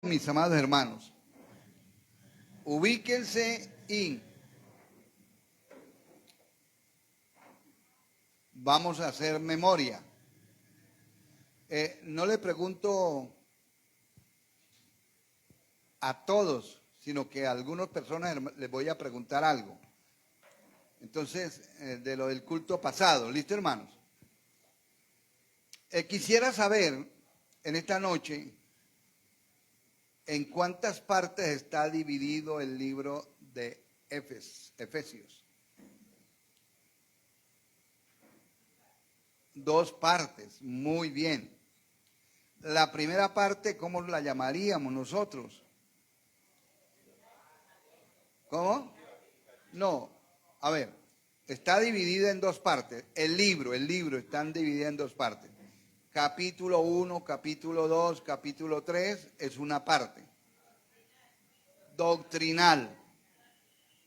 Mis amados hermanos, ubíquense y vamos a hacer memoria. No le pregunto a todos, sino que a algunas personas les voy a preguntar algo. Entonces, de lo del culto pasado, ¿listo, hermanos? Quisiera saber en esta noche en cuántas partes está dividido el libro de Efesios. 2 partes, muy bien. La primera parte, ¿cómo la llamaríamos nosotros? ¿Cómo? No, a ver, está dividida en 2 partes. El libro están divididos en 2 partes. Capítulo 1, capítulo 2, capítulo 3 es una parte. Doctrinal.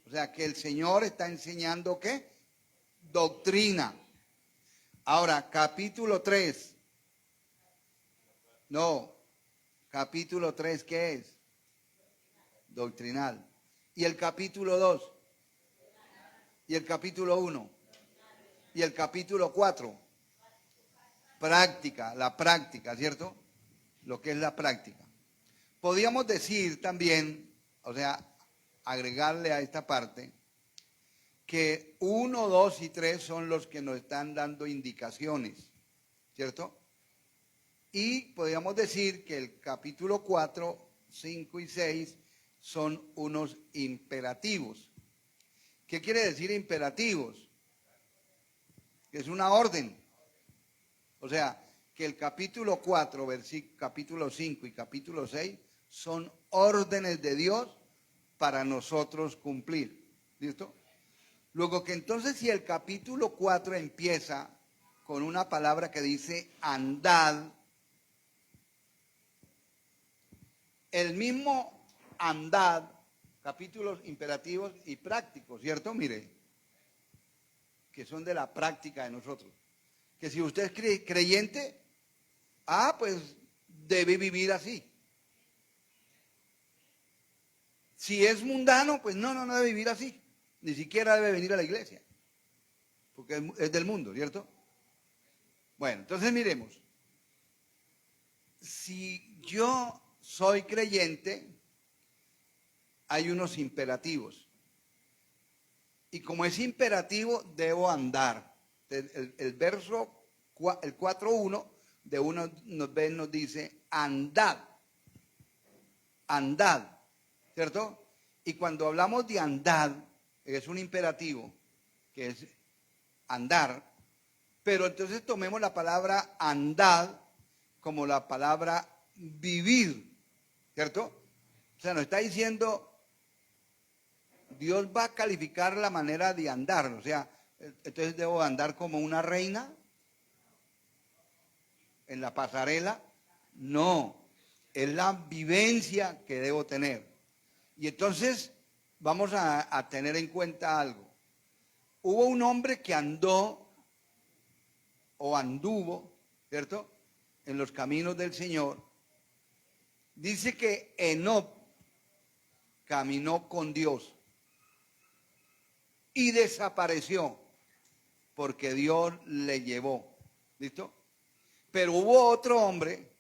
O sea, que el Señor está enseñando ¿qué? Doctrina. Ahora, capítulo 3. No, capítulo 3, ¿qué es? Doctrinal. ¿Y el capítulo 2? ¿Y el capítulo 1? ¿Y el capítulo 4? Práctica, la práctica, ¿cierto? Lo que es la práctica. Podríamos decir también, o sea, agregarle a esta parte, que 1, 2 y 3 son los que nos están dando indicaciones, ¿cierto? Y podríamos decir que el capítulo 4, 5 y 6 son unos imperativos. ¿Qué quiere decir imperativos? Que es una orden. O sea, que el capítulo 4, capítulo 5 y capítulo 6 son órdenes de Dios para nosotros cumplir. ¿Listo? Luego que entonces si el capítulo 4 empieza con una palabra que dice andad, el mismo andad, capítulos imperativos y prácticos, ¿cierto? Mire, que son de la práctica de nosotros. Que si usted es creyente, pues debe vivir así. Si es mundano, pues no debe vivir así. Ni siquiera debe venir a la iglesia. Porque es del mundo, ¿cierto? Bueno, entonces miremos. Si yo soy creyente, hay unos imperativos. Y como es imperativo, debo andar. El verso, el 4.1 de uno nos dice, andad. Andad, ¿cierto? Y cuando hablamos de andad, es un imperativo, que es andar, pero entonces tomemos la palabra andad como la palabra vivir, ¿cierto? O sea, nos está diciendo, Dios va a calificar la manera de andar, o sea, entonces debo andar como una reina en la pasarela. No, es la vivencia que debo tener. Y entonces vamos a tener en cuenta algo. Hubo un hombre que andó o anduvo, ¿cierto? En los caminos del Señor. Dice que Enoc caminó con Dios y desapareció porque Dios le llevó. ¿Listo? Pero hubo otro hombre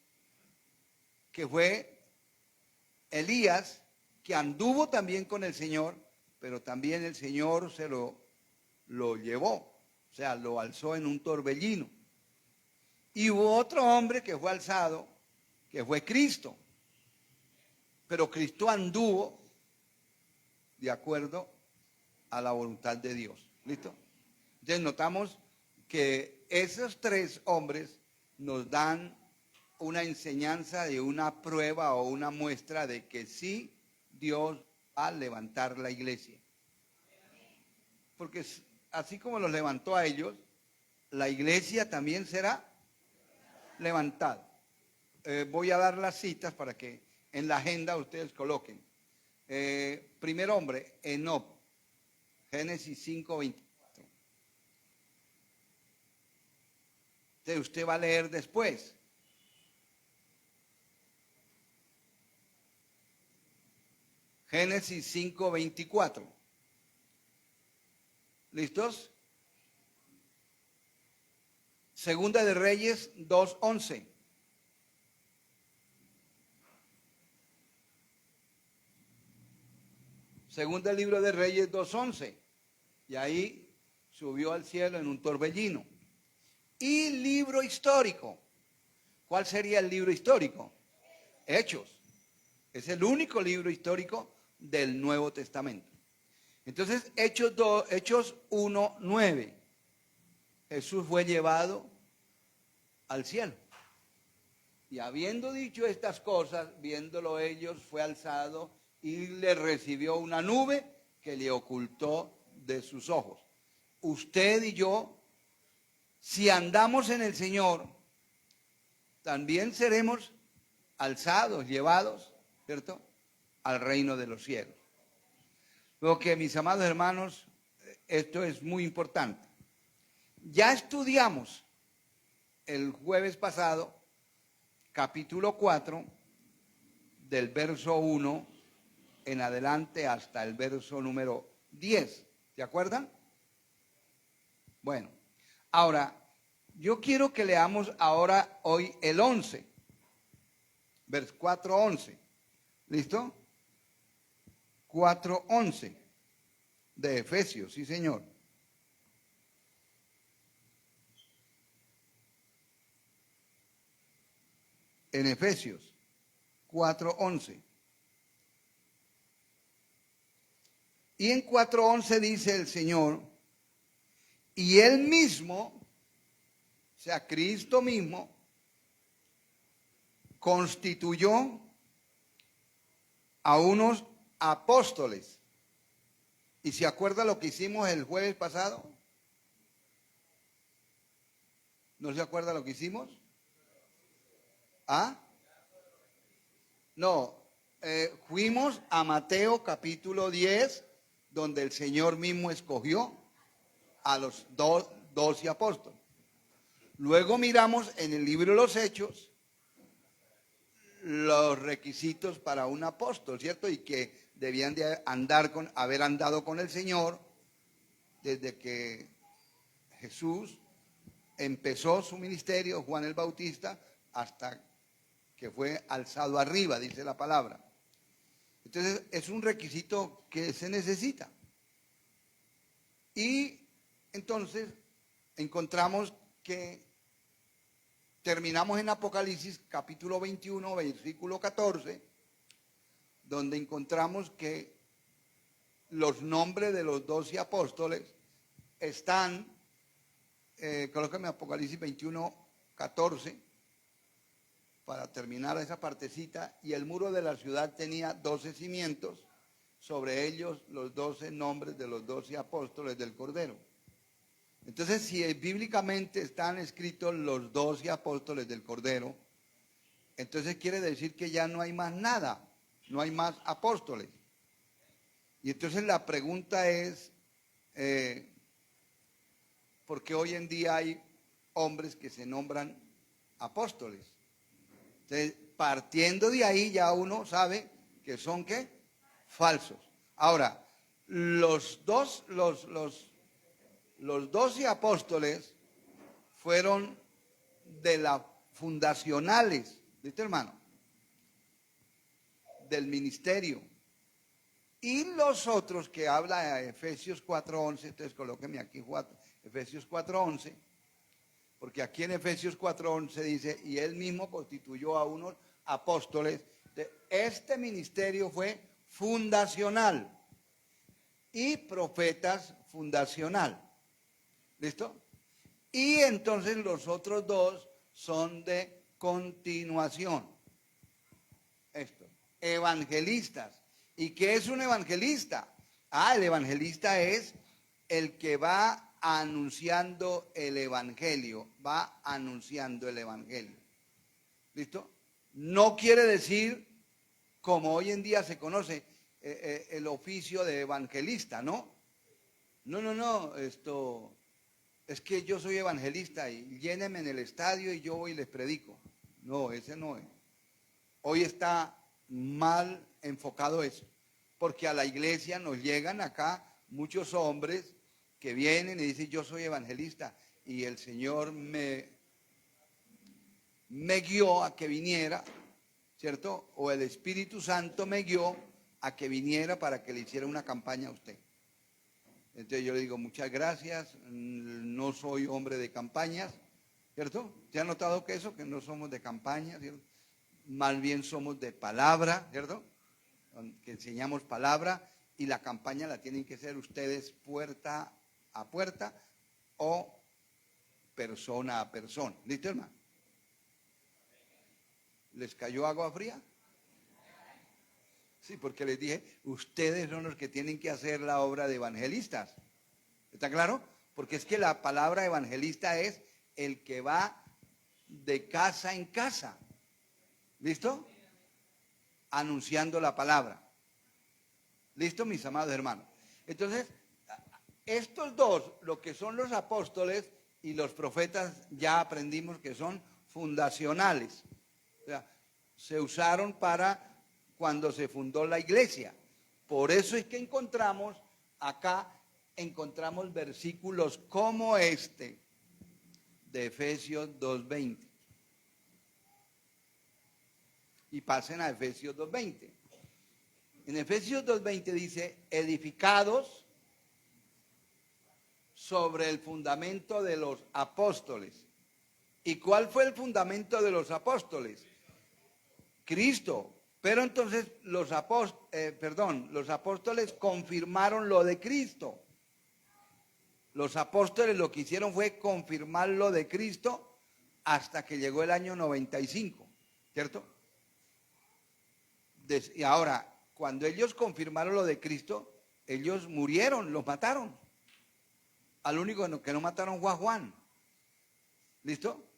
que fue Elías, que anduvo también con el Señor, pero también el Señor se lo llevó, o sea, lo alzó en un torbellino. Y hubo otro hombre que fue alzado, que fue Cristo, pero Cristo anduvo de acuerdo a la voluntad de Dios. ¿Listo? Entonces notamos que esos 3 hombres nos dan una enseñanza de una prueba o una muestra de que sí Dios va a levantar la iglesia. Porque así como los levantó a ellos, la iglesia también será levantada. Voy a dar las citas para que en la agenda ustedes coloquen. Primer hombre, Enoc, Génesis 5:24. Entonces usted va a leer después. Génesis 5:24. ¿Listos? Segunda de Reyes 2:11. Segunda libro de Reyes 2:11. Y ahí subió al cielo en un torbellino. Y libro histórico. ¿Cuál sería el libro histórico? Hechos. Es el único libro histórico del Nuevo Testamento. Entonces, Hechos 1:9. Jesús fue llevado al cielo. Y habiendo dicho estas cosas, viéndolo ellos, fue alzado y le recibió una nube que le ocultó de sus ojos. Usted y yo, si andamos en el Señor, también seremos alzados, llevados, ¿cierto?, al reino de los cielos. Luego que, mis amados hermanos, esto es muy importante. Ya estudiamos el jueves pasado, capítulo 4, del verso 1 en adelante hasta el verso número 10. ¿Se acuerdan? Bueno, ahora, yo quiero que leamos ahora hoy el 11, verso 4:11. ¿Listo? 4:11 de Efesios, sí señor. En Efesios 4:11. Y en 4:11 dice el Señor, y Él mismo, o sea, Cristo mismo, constituyó a unos apóstoles. ¿Y se acuerda lo que hicimos el jueves pasado? ¿No se acuerda lo que hicimos? ¿Ah? No, fuimos a Mateo capítulo 10, donde el Señor mismo escogió a los 12 apóstoles. Luego miramos en el libro de los Hechos los requisitos para un apóstol, ¿cierto? Y que debían de haber andado con el Señor desde que Jesús empezó su ministerio, Juan el Bautista, hasta que fue alzado arriba, dice la palabra. Entonces, es un requisito que se necesita. Y entonces encontramos que terminamos en Apocalipsis capítulo 21, versículo 14, donde encontramos que los nombres de los 12 apóstoles están, colócame Apocalipsis 21, 14, para terminar esa partecita, y el muro de la ciudad tenía 12 cimientos, sobre ellos los 12 nombres de los 12 apóstoles del Cordero. Entonces, si bíblicamente están escritos los 12 apóstoles del Cordero, entonces quiere decir que ya no hay más nada, no hay más apóstoles. Y entonces la pregunta es, ¿por qué hoy en día hay hombres que se nombran apóstoles? Entonces, partiendo de ahí ya uno sabe que son, ¿qué? Falsos. Ahora, los 12 apóstoles fueron de las fundacionales, ¿viste, hermano? Del ministerio. Y los otros que habla Efesios 4:11, entonces colóqueme aquí Efesios 4:11, porque aquí en Efesios 4:11 dice, y Él mismo constituyó a unos apóstoles. Este ministerio fue fundacional y profetas fundacional. ¿Listo? Y entonces los otros dos son de continuación. Esto, evangelistas. ¿Y qué es un evangelista? El evangelista es el que va anunciando el evangelio, va anunciando el evangelio. ¿Listo? No quiere decir, como hoy en día se conoce, el oficio de evangelista, ¿no? No, es que yo soy evangelista y llénenme en el estadio y yo voy y les predico. No, ese no es. Hoy está mal enfocado eso. porque a la iglesia nos llegan acá muchos hombres que vienen y dicen, yo soy evangelista, y el Señor me guió a que viniera, ¿cierto? O el Espíritu Santo me guió a que viniera para que le hiciera una campaña a usted. Entonces yo le digo, muchas gracias, no soy hombre de campañas, ¿cierto? ¿Se ha notado que eso? Que no somos de campañas, ¿cierto? Más bien somos de palabra, ¿cierto? Que enseñamos palabra, y la campaña la tienen que hacer ustedes puerta a puerta o persona a persona. ¿Listo, hermano? ¿Les cayó agua fría? Sí, porque les dije, ustedes son los que tienen que hacer la obra de evangelistas. ¿Está claro? Porque es que la palabra evangelista es el que va de casa en casa. ¿Listo? Anunciando la palabra. ¿Listo, mis amados hermanos? Entonces, estos dos, lo que son los apóstoles y los profetas, ya aprendimos que son fundacionales. O sea, se usaron para cuando se fundó la iglesia. Por eso es que encontramos versículos como este de Efesios 2:20. Y pasen a Efesios 2:20. En Efesios 2:20 dice, edificados sobre el fundamento de los apóstoles. ¿Y cuál fue el fundamento de los apóstoles? Cristo. Pero entonces los apóstoles confirmaron lo de Cristo. Los apóstoles lo que hicieron fue confirmar lo de Cristo hasta que llegó el año 95, ¿cierto? Y ahora, cuando ellos confirmaron lo de Cristo, ellos murieron, los mataron. Al único que no mataron fue a Juan. ¿Listo?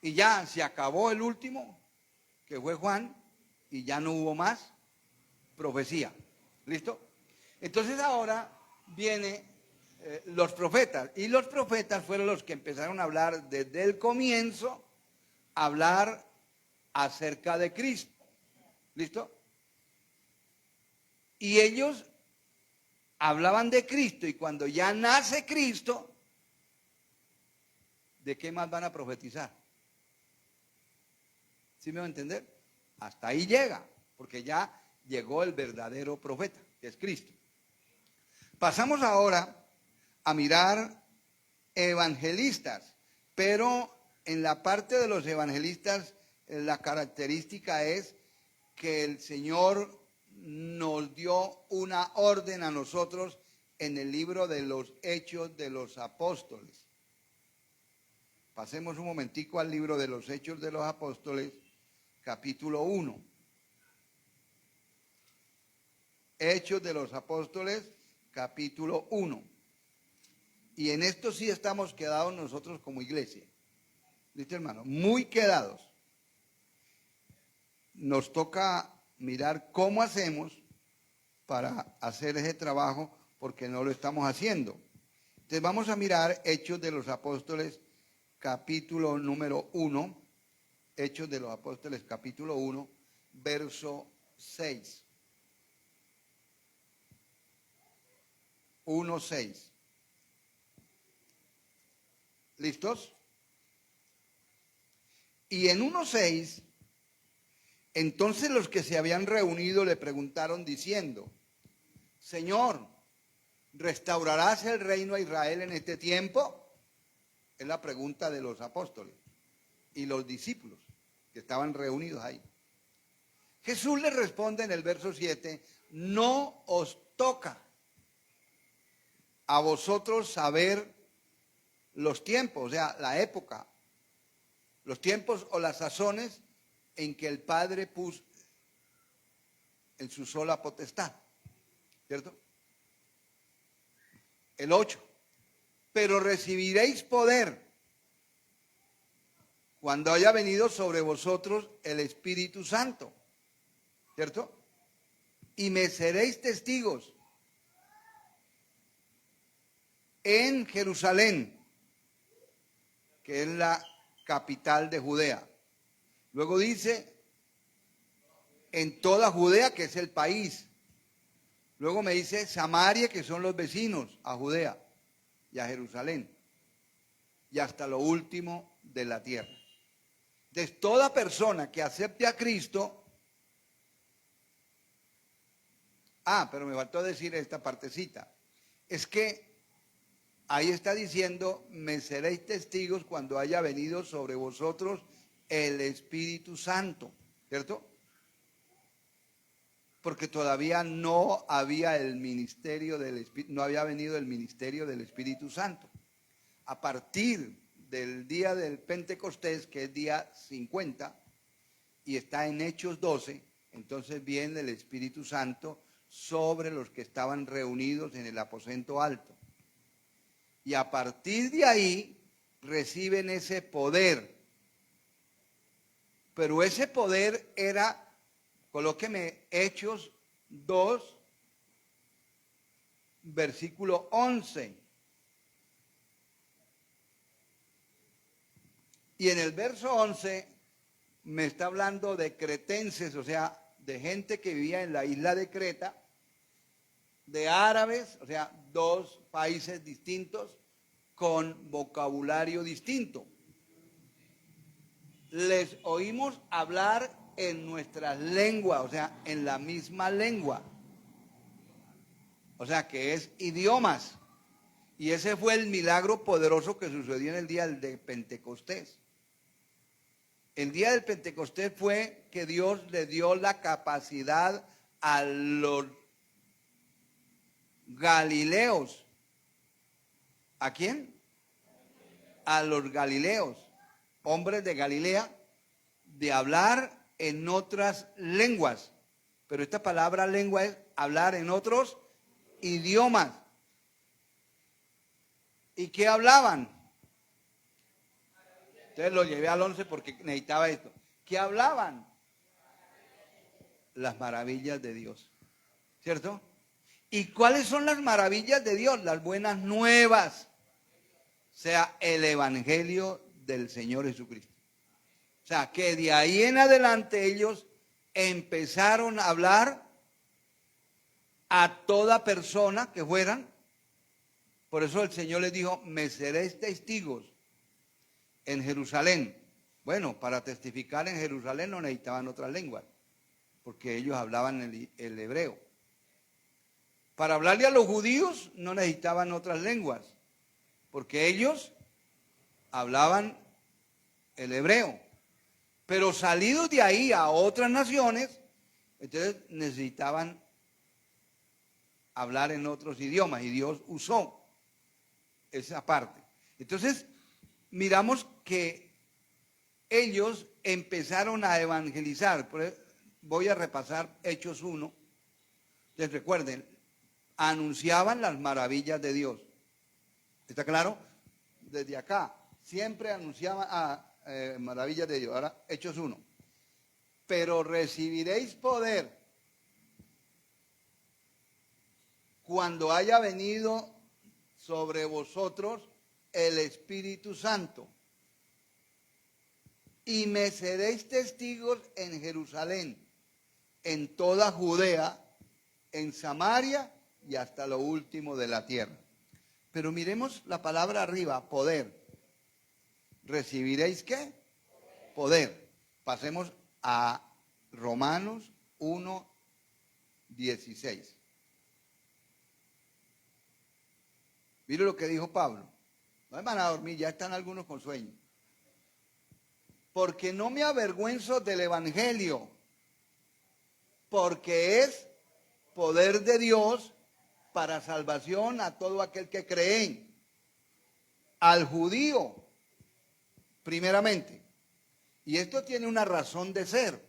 Y ya se acabó el último, que fue Juan, y ya no hubo más profecía. ¿Listo? Entonces ahora vienen los profetas. Y los profetas fueron los que empezaron a hablar desde el comienzo, a hablar acerca de Cristo. ¿Listo? Y ellos hablaban de Cristo, y cuando ya nace Cristo, ¿de qué más van a profetizar? ¿Sí me va a entender? Hasta ahí llega, porque ya llegó el verdadero profeta, que es Cristo. Pasamos ahora a mirar evangelistas, pero en la parte de los evangelistas la característica es que el Señor nos dio una orden a nosotros en el libro de los Hechos de los Apóstoles. Pasemos un momentico al libro de los Hechos de los Apóstoles, capítulo 1. Hechos de los Apóstoles, capítulo 1. Y en esto sí estamos quedados nosotros como iglesia. ¿Listo, hermano? Muy quedados. Nos toca mirar cómo hacemos para hacer ese trabajo, porque no lo estamos haciendo. Entonces vamos a mirar Hechos de los Apóstoles, capítulo número 1. Hechos de los Apóstoles, capítulo 1, verso 6. 1:6. ¿Listos? Y en 1:6, entonces los que se habían reunido le preguntaron diciendo, Señor, ¿restaurarás el reino a Israel en este tiempo? Es la pregunta de los apóstoles y los discípulos que estaban reunidos ahí. Jesús les responde en el verso 7, no os toca a vosotros saber los tiempos, o sea, la época, los tiempos o las sazones en que el Padre puso en su sola potestad, ¿cierto? El 8, pero recibiréis poder cuando haya venido sobre vosotros el Espíritu Santo, ¿cierto? Y me seréis testigos en Jerusalén, que es la capital de Judea. Luego dice, en toda Judea, que es el país. Luego me dice Samaria, que son los vecinos a Judea y a Jerusalén, y hasta lo último de la tierra. Entonces, toda persona que acepte a Cristo. Pero me faltó decir esta partecita. Es que ahí está diciendo, me seréis testigos cuando haya venido sobre vosotros el Espíritu Santo, ¿cierto? Porque todavía no había el ministerio del Espíritu, no había venido el ministerio del Espíritu Santo. A partir del día del Pentecostés, que es día 50, y está en Hechos 12, entonces viene el Espíritu Santo sobre los que estaban reunidos en el aposento alto. Y a partir de ahí reciben ese poder. Pero ese poder era, colóqueme Hechos 2, versículo 11. Y en el verso 11 me está hablando de cretenses, o sea, de gente que vivía en la isla de Creta, de árabes, o sea, dos países distintos con vocabulario distinto. Les oímos hablar en nuestras lenguas, o sea, en la misma lengua. O sea, que es idiomas. Y ese fue el milagro poderoso que sucedió en el día de Pentecostés. El día del Pentecostés fue que Dios le dio la capacidad a los galileos. ¿A quién? A los galileos, hombres de Galilea, de hablar en otras lenguas. Pero esta palabra lengua es hablar en otros idiomas. ¿Y qué hablaban? Entonces lo llevé al 11 porque necesitaba esto. ¿Qué hablaban? Las maravillas de Dios. ¿Cierto? ¿Y cuáles son las maravillas de Dios? Las buenas nuevas. O sea, el evangelio del Señor Jesucristo. O sea, que de ahí en adelante ellos empezaron a hablar a toda persona que fueran. Por eso el Señor les dijo, me seréis testigos en Jerusalén. Bueno, para testificar en Jerusalén no necesitaban otras lenguas, porque ellos hablaban el hebreo. Para hablarle a los judíos no necesitaban otras lenguas, porque ellos hablaban el hebreo. Pero salidos de ahí a otras naciones, entonces necesitaban hablar en otros idiomas, y Dios usó esa parte. Entonces, miramos que ellos empezaron a evangelizar. Voy a repasar Hechos 1. Les recuerden, anunciaban las maravillas de Dios. ¿Está claro? Desde acá, siempre anunciaban maravillas de Dios. Ahora, Hechos 1. Pero recibiréis poder cuando haya venido sobre vosotros el Espíritu Santo. Y me seréis testigos en Jerusalén, en toda Judea, en Samaria y hasta lo último de la tierra. Pero miremos la palabra arriba, poder. ¿Recibiréis qué? Poder. Pasemos a Romanos 1:16. Mire lo que dijo Pablo. No van a dormir, ya están algunos con sueño. Porque no me avergüenzo del evangelio, porque es poder de Dios para salvación a todo aquel que cree, al judío primeramente. Y esto tiene una razón de ser.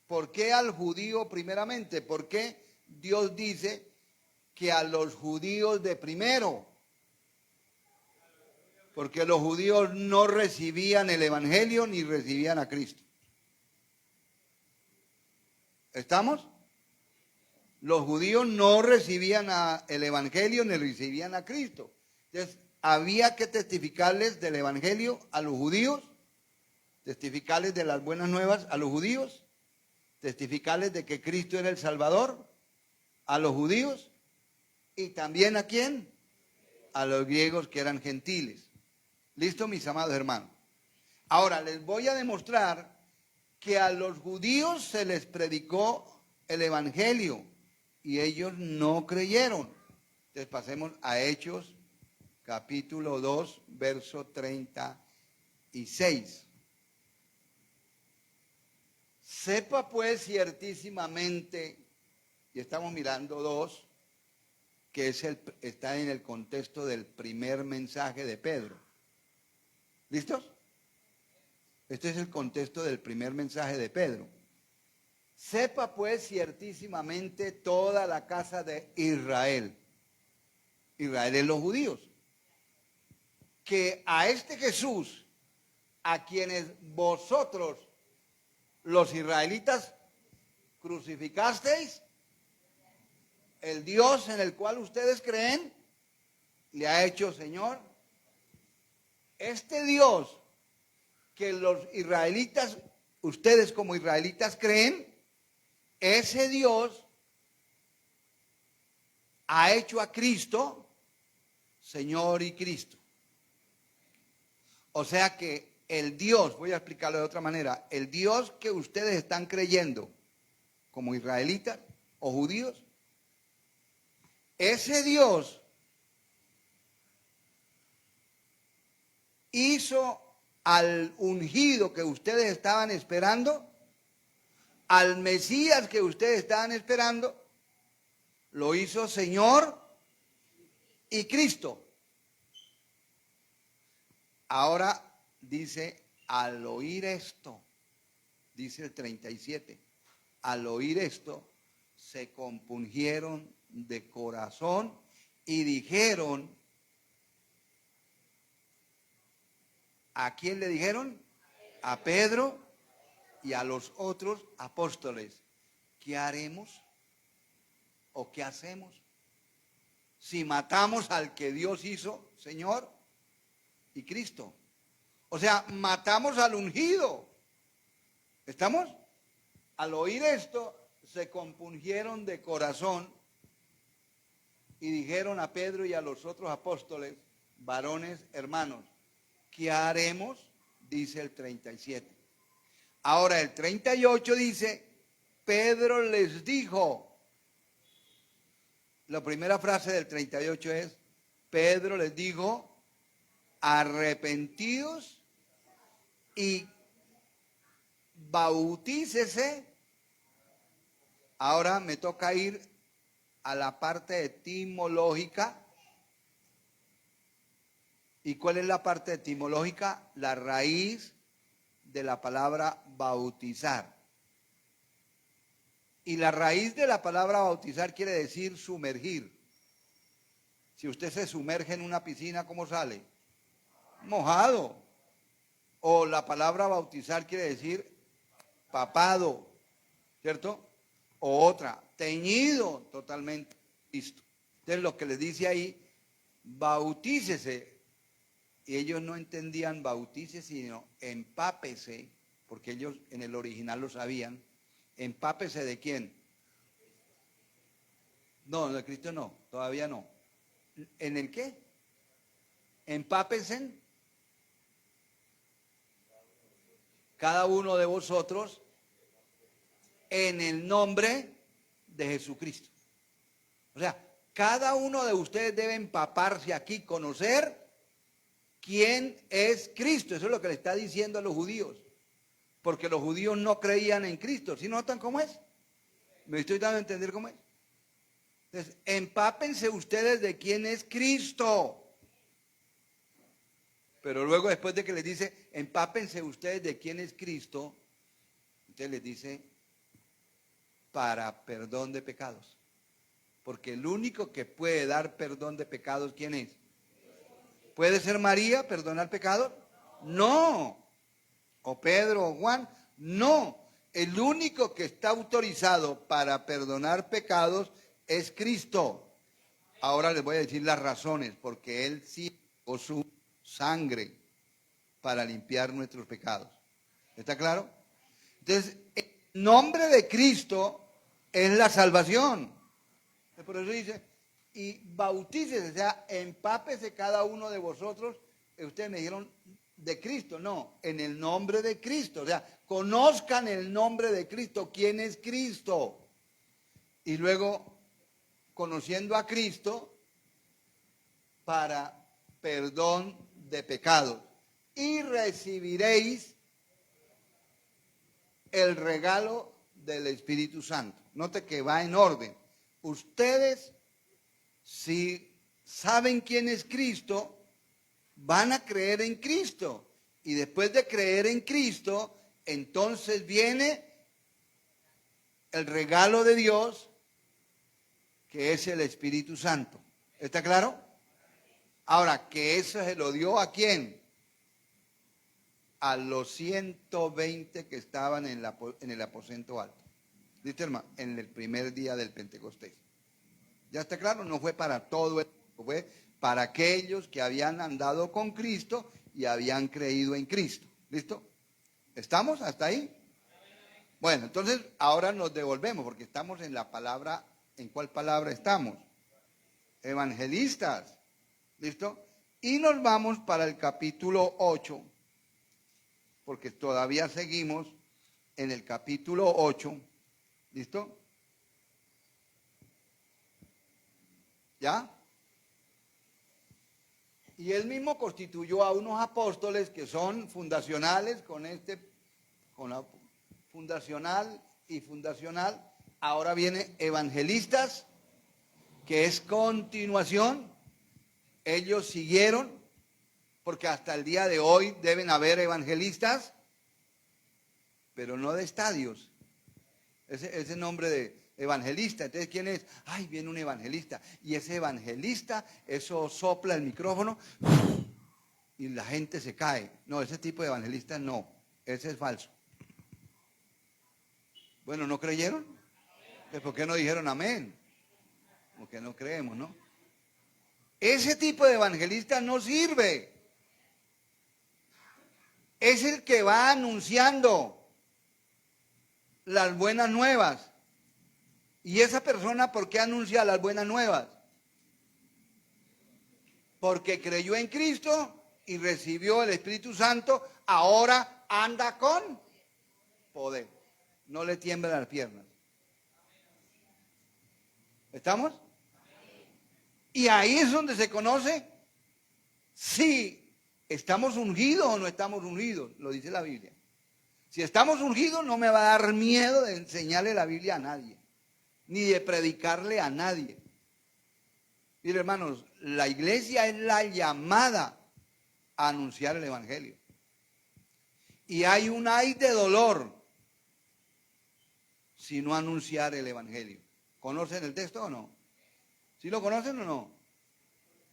¿Por qué al judío primeramente? Porque Dios dice que a los judíos de primero, porque los judíos no recibían el evangelio ni recibían a Cristo. ¿Estamos? Los judíos no recibían el evangelio ni recibían a Cristo. Entonces, había que testificarles del evangelio a los judíos, testificarles de las buenas nuevas a los judíos, testificarles de que Cristo era el Salvador, a los judíos y también ¿a quién? A los griegos que eran gentiles. ¿Listo, mis amados hermanos? Ahora les voy a demostrar que a los judíos se les predicó el evangelio y ellos no creyeron. Entonces pasemos a Hechos capítulo 2, verso 36. Sepa pues ciertísimamente, y estamos mirando 2, que está en el contexto del primer mensaje de Pedro. ¿Listos? Este es el contexto del primer mensaje de Pedro. Sepa pues ciertísimamente toda la casa de Israel. Israel es los judíos. Que a este Jesús, a quienes vosotros, los israelitas, crucificasteis, el Dios en el cual ustedes creen, le ha hecho Señor. Este Dios que los israelitas, ustedes como israelitas creen, ese Dios ha hecho a Cristo Señor y Cristo. O sea que el Dios, voy a explicarlo de otra manera, el Dios que ustedes están creyendo como israelitas o judíos, ese Dios hizo al ungido que ustedes estaban esperando, al Mesías que ustedes estaban esperando, lo hizo Señor y Cristo. Ahora dice, al oír esto, dice el 37, al oír esto, se compungieron de corazón y dijeron, ¿a quién le dijeron? A Pedro y a los otros apóstoles. ¿Qué haremos? ¿O qué hacemos? Si matamos al que Dios hizo, Señor y Cristo. O sea, matamos al ungido. ¿Estamos? Al oír esto, se compungieron de corazón y dijeron a Pedro y a los otros apóstoles, varones hermanos, ¿qué haremos? Dice el 37. Ahora el 38 dice, Pedro les dijo, la primera frase del 38 es, Pedro les dijo, arrepentidos y bautícese. Ahora me toca ir a la parte etimológica. ¿Y cuál es la parte etimológica? La raíz de la palabra bautizar. Y la raíz de la palabra bautizar quiere decir sumergir. Si usted se sumerge en una piscina, ¿cómo sale? Mojado. O la palabra bautizar quiere decir papado, ¿cierto? O otra, teñido totalmente. Listo. Entonces lo que les dice ahí, bautícese. Y ellos no entendían bautícese, sino empápese, porque ellos en el original lo sabían. ¿Empápese de quién? No, de Cristo no, todavía no. ¿En el qué? Empápesen cada uno de vosotros en el nombre de Jesucristo. O sea, cada uno de ustedes debe empaparse aquí, conocer quién es Cristo. Eso es lo que le está diciendo a los judíos. Porque los judíos no creían en Cristo. ¿Sí notan cómo es? ¿Me estoy dando a entender cómo es? Entonces, empápense ustedes de quién es Cristo. Pero luego, después de que les dice, empápense ustedes de quién es Cristo, entonces les dice, para perdón de pecados. Porque el único que puede dar perdón de pecados, ¿quién es? ¿Puede ser María perdonar pecados? No. ¿O Pedro o Juan? No. El único que está autorizado para perdonar pecados es Cristo. Ahora les voy a decir las razones, porque Él sí dio su sangre para limpiar nuestros pecados. ¿Está claro? Entonces, el nombre de Cristo es la salvación. Por eso dice, y bautícese, o sea, empápese cada uno de vosotros. Ustedes me dijeron de Cristo, no, en el nombre de Cristo. O sea, conozcan el nombre de Cristo, quién es Cristo. Y luego, conociendo a Cristo, para perdón de pecados. Y recibiréis el regalo del Espíritu Santo. Note que va en orden. Ustedes, si saben quién es Cristo, van a creer en Cristo. Y después de creer en Cristo, entonces viene el regalo de Dios, que es el Espíritu Santo. ¿Está claro? Ahora, que eso se lo dio ¿a quién? A los 120 que estaban en el aposento alto. ¿Viste, hermano? En el primer día del Pentecostés. ¿Ya está claro? No fue para todo el mundo, fue para aquellos que habían andado con Cristo y habían creído en Cristo. ¿Listo? ¿Estamos hasta ahí? Bueno, entonces ahora nos devolvemos porque estamos en la palabra. ¿En cuál palabra estamos? Evangelistas. ¿Listo? Y nos vamos para el capítulo 8, porque todavía seguimos en el capítulo 8. ¿Listo? ¿Ya? Y él mismo constituyó a unos apóstoles que son fundacionales con la fundacional y fundacional. Ahora viene evangelistas, que es continuación. Ellos siguieron, porque hasta el día de hoy deben haber evangelistas, pero no de estadios. Ese nombre de evangelista. Entonces, ¿quién es? Ay, viene un evangelista. Y ese evangelista, eso sopla el micrófono y la gente se cae. No, ese tipo de evangelista no. Ese es falso. Bueno, ¿no creyeron? ¿Por qué no dijeron amén? Porque no creemos, ¿no? Ese tipo de evangelista no sirve. Es el que va anunciando las buenas nuevas. ¿Y esa persona por qué anuncia las buenas nuevas? Porque creyó en Cristo y recibió el Espíritu Santo, ahora anda con poder. No le tiemblan las piernas. ¿Estamos? Y ahí es donde se conoce si estamos ungidos o no estamos ungidos, lo dice la Biblia. Si estamos ungidos, no me va a dar miedo de enseñarle la Biblia a nadie, ni de predicarle a nadie. Mire, hermanos, la iglesia es la llamada a anunciar el Evangelio. Y hay un ay de dolor si no anunciar el Evangelio. ¿Conocen el texto o no? ¿Sí lo conocen o no?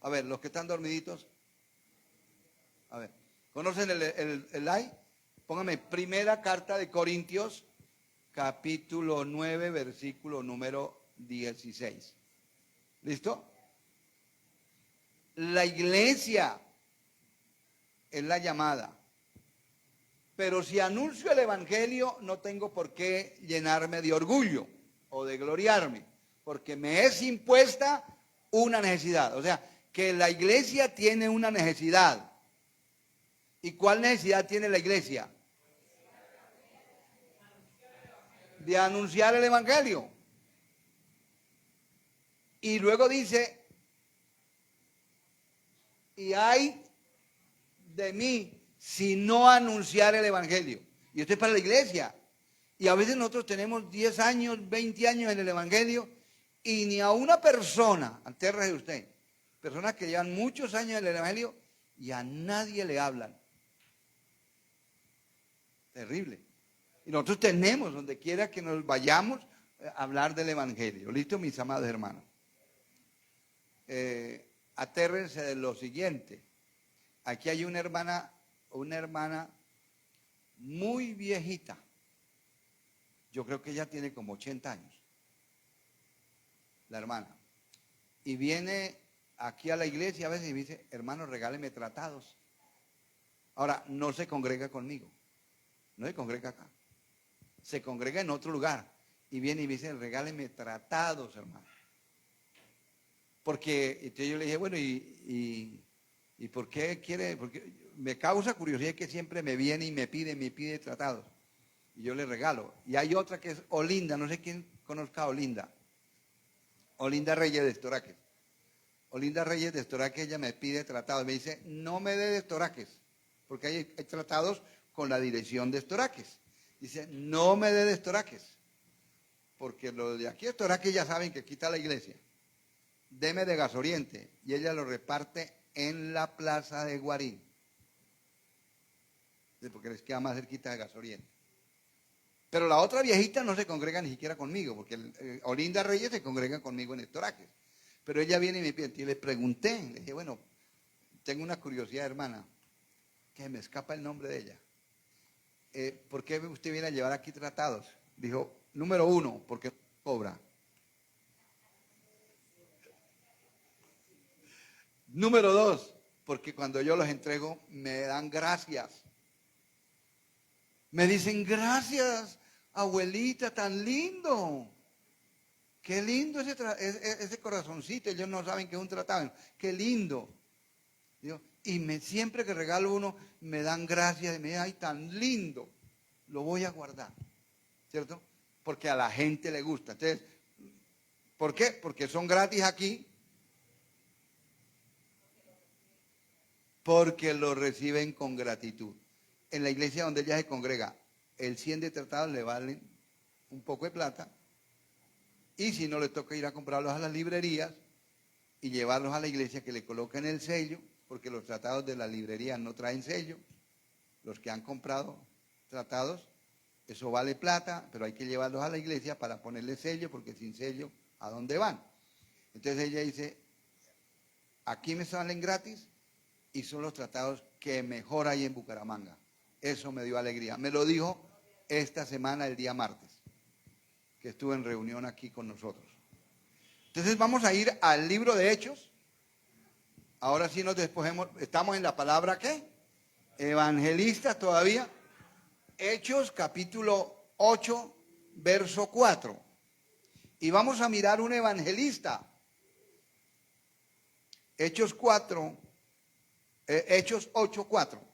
A ver, los que están dormiditos. A ver, ¿conocen el ay? Póngame, primera carta de Corintios, capítulo 9, versículo número 16. ¿Listo? La iglesia es la llamada. Pero si anuncio el Evangelio, no tengo por qué llenarme de orgullo o de gloriarme, porque me es impuesta una necesidad. O sea, que la iglesia tiene una necesidad. ¿Y cuál necesidad tiene la iglesia? De anunciar el Evangelio. Y luego dice, y hay de mí si no anunciar el Evangelio. Y esto es para la iglesia. Y a veces nosotros tenemos 10 años, 20 años en el Evangelio y ni a una persona, atérrese usted, personas que llevan muchos años en el Evangelio y a nadie le hablan. Terrible. Y nosotros tenemos, donde quiera que nos vayamos, hablar del Evangelio. ¿Listo, mis amados hermanos? Atérrense de lo siguiente. Aquí hay una hermana muy viejita. Yo creo que ella tiene como 80 años. La hermana. Y viene aquí a la iglesia a veces y me dice, hermano, regáleme tratados. Ahora, no se congrega conmigo. No se congrega acá. Se congrega en otro lugar. Y viene y me dice, regáleme tratados, hermano. Porque entonces yo le dije, bueno, ¿y por qué quiere? Porque me causa curiosidad que siempre me viene y me pide tratados. Y yo le regalo. Y hay otra que es Olinda, no sé quién conozca a Olinda. Olinda Reyes de Estoraques. Olinda Reyes de Estoraques, ella me pide tratados. Me dice, no me dé de Estoraques, porque hay tratados con la dirección de Estoraques. Dice, no me dé de Estoraques, porque los de aquí de Estoraques ya saben que aquí está la iglesia. Deme de Gasoriente. Y ella lo reparte en la plaza de Guarín, porque les queda más cerquita de Gasoriente. Pero la otra viejita no se congrega ni siquiera conmigo, porque Olinda Reyes se congrega conmigo en Estoraques. Pero ella viene y me pide, y le pregunté, le dije, bueno, tengo una curiosidad, hermana, que me escapa el nombre de ella. ¿Por qué usted viene a llevar aquí tratados? Dijo, número 1, porque cobra. Número 2, porque cuando yo los entrego me dan gracias. Me dicen, gracias, abuelita, tan lindo. Qué lindo ese corazoncito, ellos no saben que es un tratado. Qué lindo. Y siempre que regalo uno, me dan gracias y me dicen, ay, tan lindo. Lo voy a guardar. ¿Cierto? Porque a la gente le gusta. Entonces, ¿por qué? Porque son gratis aquí. Porque lo reciben con gratitud. En la iglesia donde ella se congrega, el 100 de tratados le valen un poco de plata. Y si no, le toca ir a comprarlos a las librerías y llevarlos a la iglesia que le coloquen el sello, porque los tratados de las librerías no traen sello. Los que han comprado tratados, eso vale plata, pero hay que llevarlos a la iglesia para ponerle sello, porque sin sello, ¿a dónde van? Entonces ella dice, aquí me salen gratis y son los tratados que mejor hay en Bucaramanga. Eso me dio alegría. Me lo dijo esta semana, el día martes, que estuve en reunión aquí con nosotros. Entonces vamos a ir al libro de Hechos. Ahora sí nos despojemos. Estamos en la palabra, ¿qué? Evangelistas todavía. Hechos capítulo 8, verso 4. Y vamos a mirar un evangelista. Hechos 8, 4.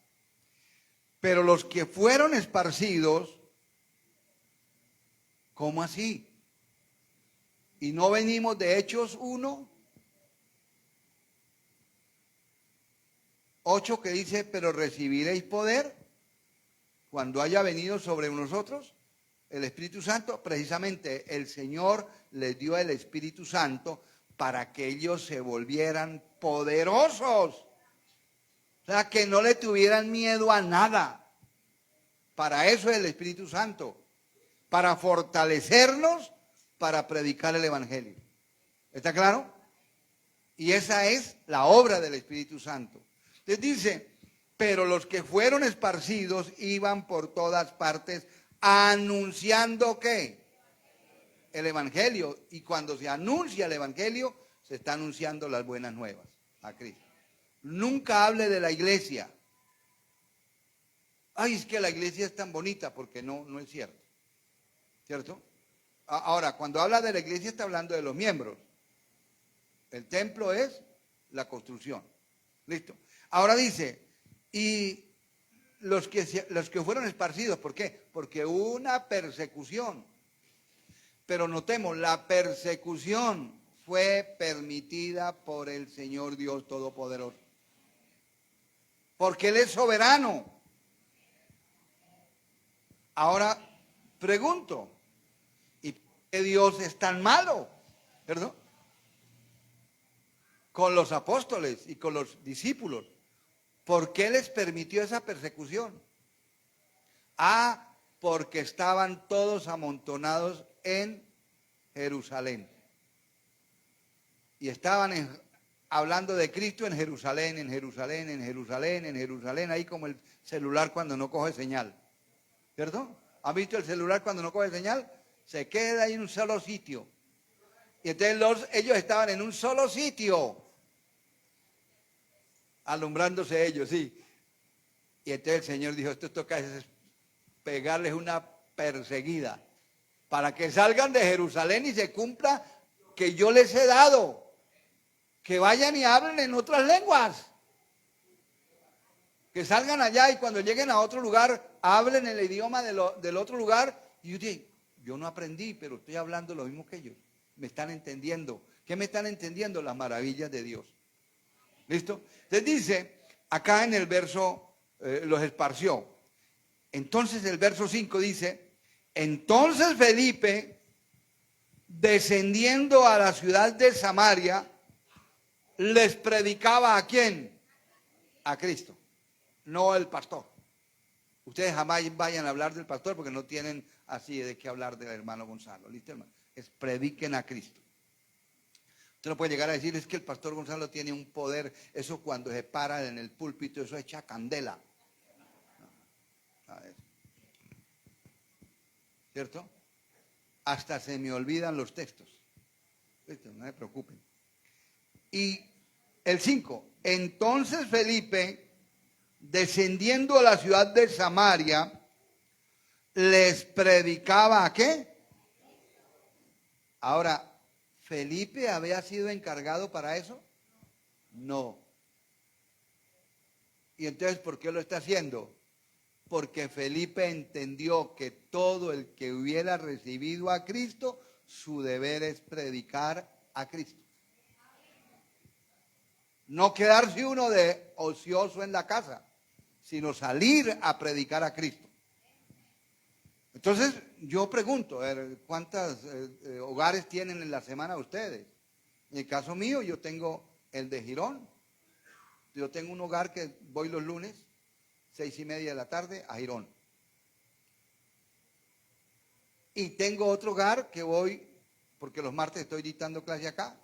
Pero los que fueron esparcidos, ¿cómo así? Y no venimos de Hechos 1, 8, que dice, pero recibiréis poder cuando haya venido sobre nosotros el Espíritu Santo. Precisamente el Señor les dio el Espíritu Santo para que ellos se volvieran poderosos. O sea, que no le tuvieran miedo a nada. Para eso es el Espíritu Santo. Para fortalecernos, para predicar el Evangelio. ¿Está claro? Y esa es la obra del Espíritu Santo. Entonces dice, pero los que fueron esparcidos iban por todas partes anunciando ¿qué? El Evangelio. Y cuando se anuncia el Evangelio, se está anunciando las buenas nuevas a Cristo. Nunca hable de la iglesia. Ay, es que la iglesia es tan bonita, porque no es cierto. ¿Cierto? Ahora, cuando habla de la iglesia está hablando de los miembros. El templo es la construcción. ¿Listo? Ahora dice, y los que fueron esparcidos, ¿por qué? Porque hubo una persecución. Pero notemos, la persecución fue permitida por el Señor Dios Todopoderoso. Porque Él es soberano. Ahora, pregunto, ¿y por qué Dios es tan malo? ¿Perdón? Con los apóstoles y con los discípulos. ¿Por qué les permitió esa persecución? Porque estaban todos amontonados en Jerusalén. Y estaban hablando de Cristo en Jerusalén, en Jerusalén, en Jerusalén, en Jerusalén, ahí como el celular cuando no coge señal. ¿Perdón? ¿Han visto el celular cuando no coge señal? Se queda ahí en un solo sitio. Y entonces ellos estaban en un solo sitio, alumbrándose ellos, sí. Y entonces el Señor dijo, esto toca es pegarles una perseguida, para que salgan de Jerusalén y se cumpla que yo les he dado. que vayan y hablen en otras lenguas. Que salgan allá y cuando lleguen a otro lugar, hablen el idioma del otro lugar. Y yo digo, yo no aprendí, pero estoy hablando lo mismo que ellos. Me están entendiendo. ¿Qué me están entendiendo? Las maravillas de Dios. ¿Listo? Entonces dice, acá en el verso, los esparció. Entonces el verso 5 dice, entonces Felipe, descendiendo a la ciudad de Samaria, les predicaba ¿a quién? A Cristo, no el pastor. Ustedes jamás vayan a hablar del pastor porque no tienen así de qué hablar del hermano Gonzalo. ¿Listo, hermano? Es prediquen a Cristo. Usted no puede llegar a decir, es que el pastor Gonzalo tiene un poder, eso cuando se para en el púlpito, eso echa candela. ¿Cierto? Hasta se me olvidan los textos. ¿Listo? No se preocupen. Y el 5, entonces Felipe, descendiendo a la ciudad de Samaria, les predicaba ¿a qué? Ahora, ¿Felipe había sido encargado para eso? No. ¿Y entonces por qué lo está haciendo? Porque Felipe entendió que todo el que hubiera recibido a Cristo, su deber es predicar a Cristo. No quedarse uno de ocioso en la casa, sino salir a predicar a Cristo. Entonces, yo pregunto, ¿cuántos hogares tienen en la semana ustedes? En el caso mío, yo tengo el de Girón. Yo tengo un hogar que voy los lunes, 6:30 de la tarde, a Girón. Y tengo otro hogar que voy, porque los martes estoy dictando clase acá.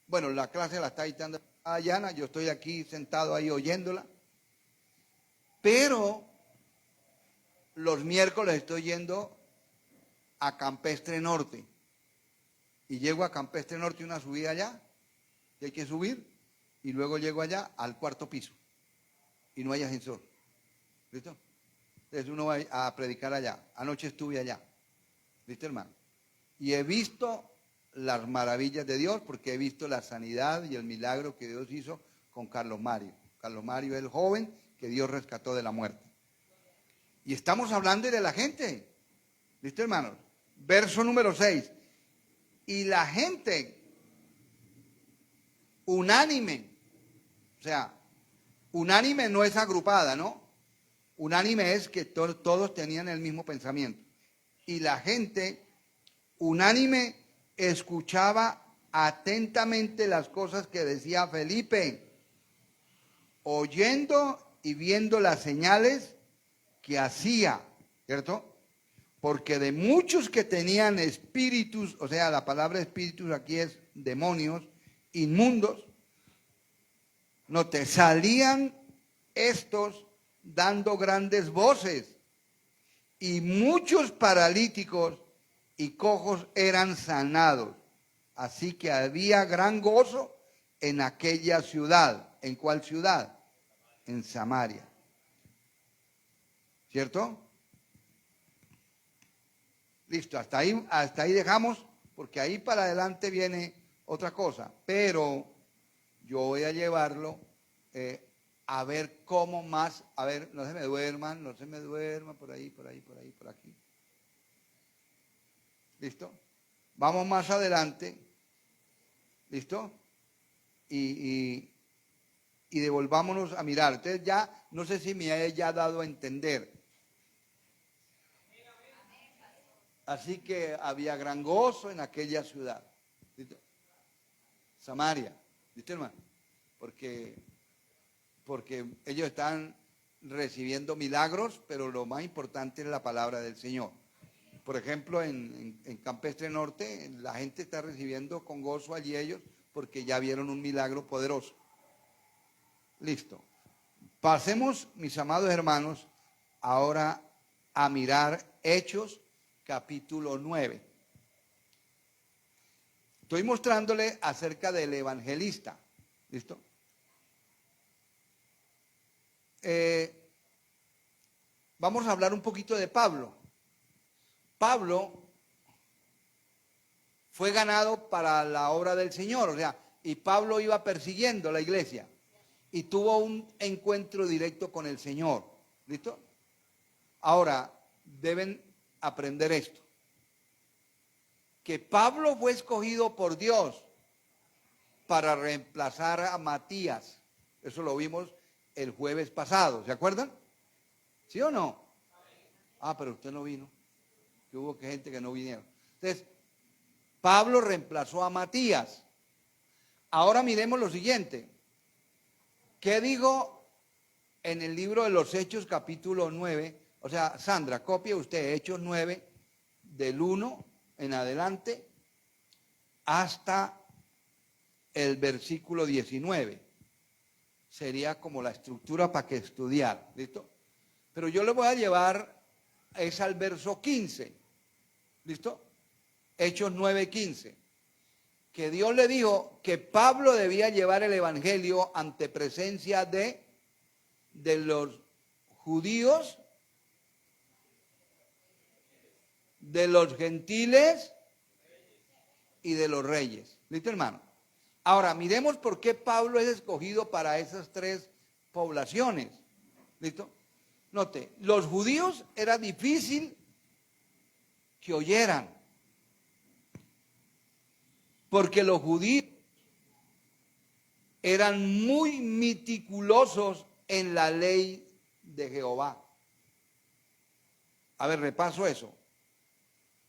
Bueno, la clase la está dictando Dayana, yo estoy aquí sentado ahí oyéndola. Pero los miércoles estoy yendo a Campestre Norte. Y llego a Campestre Norte, una subida allá, que hay que subir, y luego llego allá al 4º piso. Y no hay ascensor. ¿Listo? Entonces uno va a predicar allá. Anoche estuve allá. ¿Listo, hermano? Y he visto las maravillas de Dios, porque he visto la sanidad y el milagro que Dios hizo con Carlos Mario. Carlos Mario es el joven que Dios rescató de la muerte. Y estamos hablando de la gente. ¿Listo, hermanos? Verso número 6. Y la gente unánime, o sea, unánime no es agrupada, ¿no? Unánime es que todos tenían el mismo pensamiento. Y la gente unánime escuchaba atentamente las cosas que decía Felipe, oyendo y viendo las señales que hacía, ¿cierto? Porque de muchos que tenían espíritus, o sea, la palabra espíritus aquí es demonios, inmundos, no te salían estos dando grandes voces, y muchos paralíticos y cojos eran sanados. Así que había gran gozo en aquella ciudad. ¿En cuál ciudad? En Samaria. ¿Cierto? Listo, hasta ahí dejamos, porque ahí para adelante viene otra cosa. Pero yo voy a llevarlo a ver cómo más, a ver, no se me duerman, por ahí, por aquí. ¿Listo? Vamos más adelante. ¿Listo? Y devolvámonos a mirar. Entonces ya, no sé si me haya dado a entender. Así que había gran gozo en aquella ciudad. ¿Listo? Samaria. ¿Listo, hermano? Porque ellos están recibiendo milagros, pero lo más importante es la palabra del Señor. Por ejemplo, en Campestre Norte, la gente está recibiendo con gozo allí ellos porque ya vieron un milagro poderoso. Listo. Pasemos, mis amados hermanos, ahora a mirar Hechos capítulo 9. Estoy mostrándole acerca del evangelista. ¿Listo? Vamos a hablar un poquito de Pablo. Pablo fue ganado para la obra del Señor, o sea, y Pablo iba persiguiendo la iglesia y tuvo un encuentro directo con el Señor. ¿Listo? Ahora, deben aprender esto. Que Pablo fue escogido por Dios para reemplazar a Matías. Eso lo vimos el jueves pasado, ¿se acuerdan? ¿Sí o no? Ah, pero usted no vino. Que hubo gente que no vinieron. Entonces, Pablo reemplazó a Matías. Ahora miremos lo siguiente. ¿Qué dijo en el libro de los Hechos, capítulo 9? O sea, Sandra, copie usted Hechos 9, del 1 en adelante, hasta el versículo 19. Sería como la estructura para que estudiar, ¿listo? Pero yo le voy a llevar, es al verso 15, ¿listo? Hechos 9:15. Que Dios le dijo que Pablo debía llevar el evangelio ante presencia de los judíos, de los gentiles y de los reyes. ¿Listo, hermano? Ahora, miremos por qué Pablo es escogido para esas tres poblaciones. ¿Listo? Note, los judíos era difícil que oyeran, porque los judíos eran muy meticulosos en la ley de Jehová. A ver, repaso eso.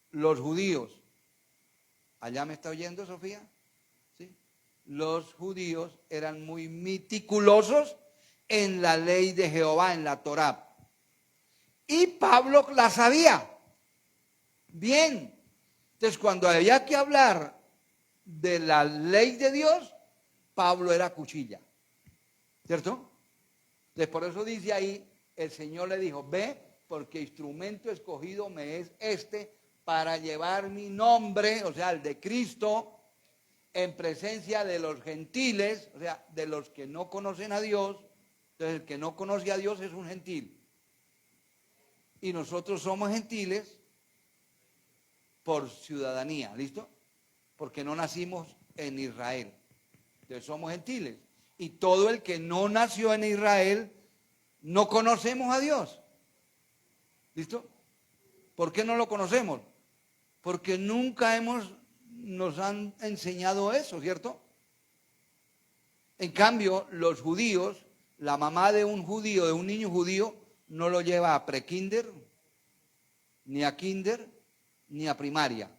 Los judíos, ¿allá me está oyendo, Sofía? ¿Sí? Los judíos eran muy meticulosos en la ley de Jehová, en la Torá. Y Pablo la sabía. Bien. Entonces, cuando había que hablar de la ley de Dios, Pablo era cuchilla. ¿Cierto? Entonces, por eso dice ahí, el Señor le dijo, ve, porque instrumento escogido me es este para llevar mi nombre, o sea, el de Cristo, en presencia de los gentiles, o sea, de los que no conocen a Dios. Entonces, el que no conoce a Dios es un gentil. Y nosotros somos gentiles por ciudadanía, ¿listo? Porque no nacimos en Israel. Entonces somos gentiles. Y todo el que no nació en Israel, no conocemos a Dios. ¿Listo? ¿Por qué no lo conocemos? Porque nunca nos han enseñado eso, ¿cierto? En cambio, los judíos, la mamá de un judío, de un niño judío, no lo lleva a prekinder, ni a kinder, ni a primaria.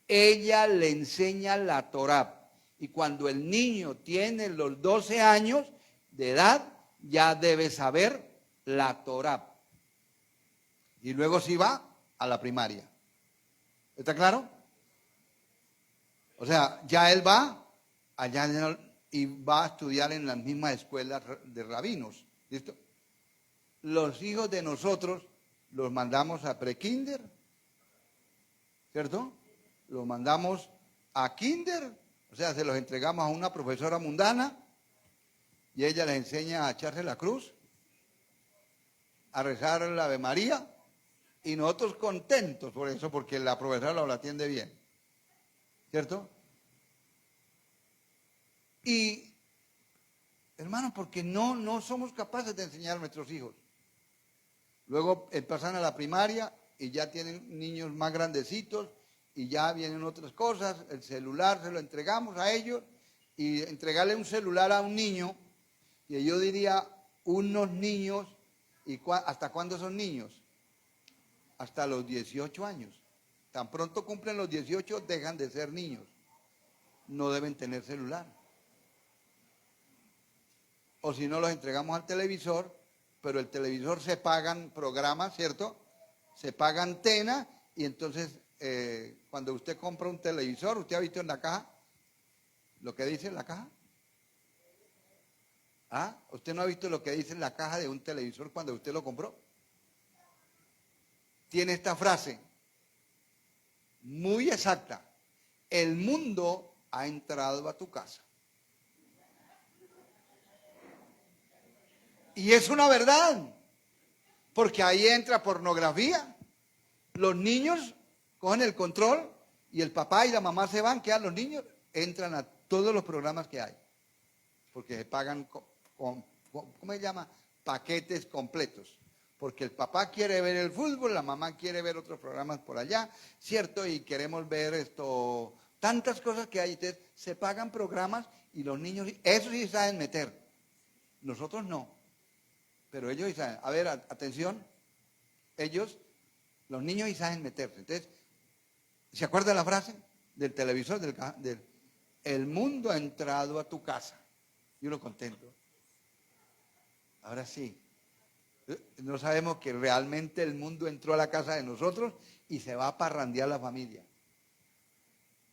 Ella le enseña la Torá. Y cuando el niño tiene los 12 años de edad, ya debe saber la Torá. Y luego sí va a la primaria. ¿Está claro? O sea, ya él va allá y va a estudiar en las mismas escuelas de rabinos. ¿Listo? Los hijos de nosotros los mandamos a prekinder, ¿cierto? Los mandamos a kinder, o sea, se los entregamos a una profesora mundana y ella les enseña a echarse la cruz, a rezar la Ave María, y nosotros contentos por eso, porque la profesora lo atiende bien, ¿cierto? Y, hermanos, porque no somos capaces de enseñar a nuestros hijos. Luego pasan a la primaria y ya tienen niños más grandecitos y ya vienen otras cosas. El celular se lo entregamos a ellos, y entregarle un celular a un niño, y yo diría unos niños, ¿y hasta cuándo son niños? Hasta los 18 años. Tan pronto cumplen los 18, dejan de ser niños. No deben tener celular. O si no, los entregamos al televisor, pero el televisor se pagan programas, ¿cierto? Se paga antena, y entonces cuando usted compra un televisor, ¿usted ha visto en la caja lo que dice en la caja? ¿Ah? ¿Usted no ha visto lo que dice en la caja de un televisor cuando usted lo compró? Tiene esta frase muy exacta: el mundo ha entrado a tu casa. Y es una verdad, porque ahí entra pornografía. Los niños cogen el control y el papá y la mamá se van, quedan los niños entran a todos los programas que hay, porque se pagan ¿cómo se llama? Paquetes completos. Porque el papá quiere ver el fútbol, la mamá quiere ver otros programas por allá, ¿cierto? Y queremos ver tantas cosas que hay. Entonces, se pagan programas y los niños, eso sí saben meter. Nosotros no. Pero ellos sí saben. A ver, atención. Los niños sí saben meterse. Entonces, ¿se acuerda la frase del televisor? El mundo ha entrado a tu casa. Y uno contento. Ahora sí. No sabemos que realmente el mundo entró a la casa de nosotros y se va a parrandear la familia.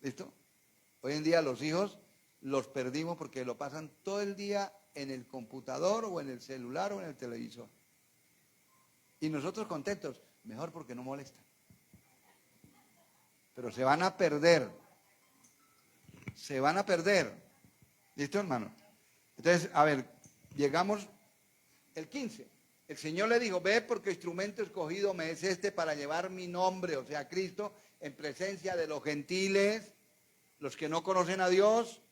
¿Listo? Hoy en día los hijos los perdimos porque lo pasan todo el día en el computador o en el celular o en el televisor. Y nosotros contentos, mejor porque no molestan. Pero se van a perder. Se van a perder. ¿Listo, hermano? Entonces, a ver, llegamos el 15. El Señor le dijo, ve porque instrumento escogido me es este para llevar mi nombre, o sea, Cristo, en presencia de los gentiles, los que no conocen a Dios.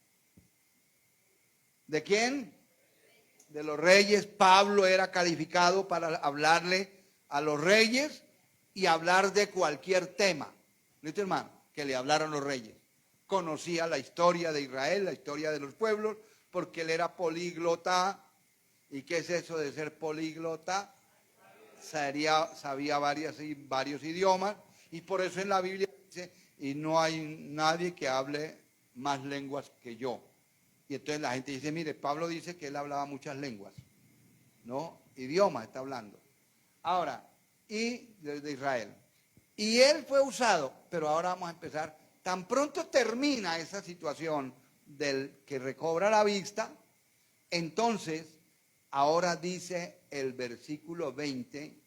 ¿De quién? De los reyes. Pablo era calificado para hablarle a los reyes y hablar de cualquier tema. ¿Listo, hermano? Que le hablaron los reyes. Conocía la historia de Israel, la historia de los pueblos, porque él era políglota. ¿Y qué es eso de ser políglota? Sabía varios idiomas, y por eso en la Biblia dice, y no hay nadie que hable más lenguas que yo. Y entonces la gente dice, mire, Pablo dice que él hablaba muchas lenguas, ¿no? Idiomas está hablando. Ahora, y de Israel. Y él fue usado, pero ahora vamos a empezar. Tan pronto termina esa situación del que recobra la vista, entonces, ahora dice el versículo 20,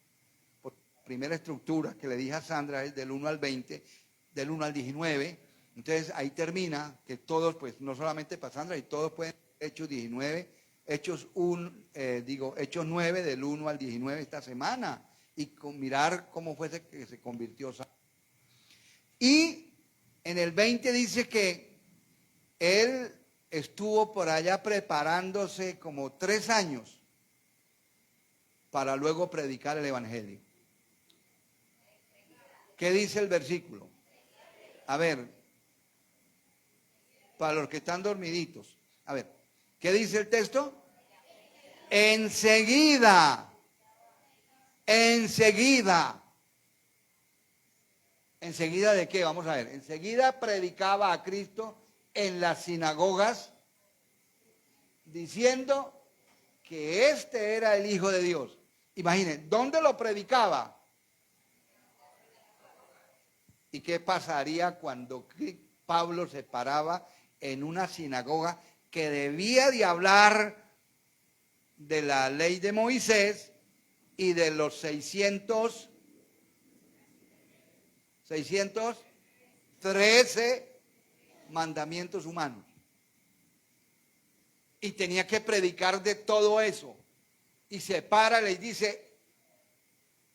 por primera estructura que le dije a Sandra es del 1 al 20, del 1 al 19. Entonces ahí termina que todos, pues no solamente para Sandra, y todos pueden, Hechos 19, Hechos 9 del 1 al 19 esta semana, y mirar cómo fue que se convirtió Sandra. Y en el 20 dice que él estuvo por allá preparándose como 3 años para luego predicar el evangelio. ¿Qué dice el versículo? A ver, para los que están dormiditos. A ver, ¿qué dice el texto? Enseguida. ¿Enseguida de qué? Vamos a ver. Enseguida predicaba a Cristo en las sinagogas, diciendo que este era el Hijo de Dios. Imaginen, ¿dónde lo predicaba? ¿Y qué pasaría cuando Pablo se paraba en una sinagoga que debía de hablar de la ley de Moisés y de los 613 mandamientos humanos? Y tenía que predicar de todo eso. Y se para y les dice,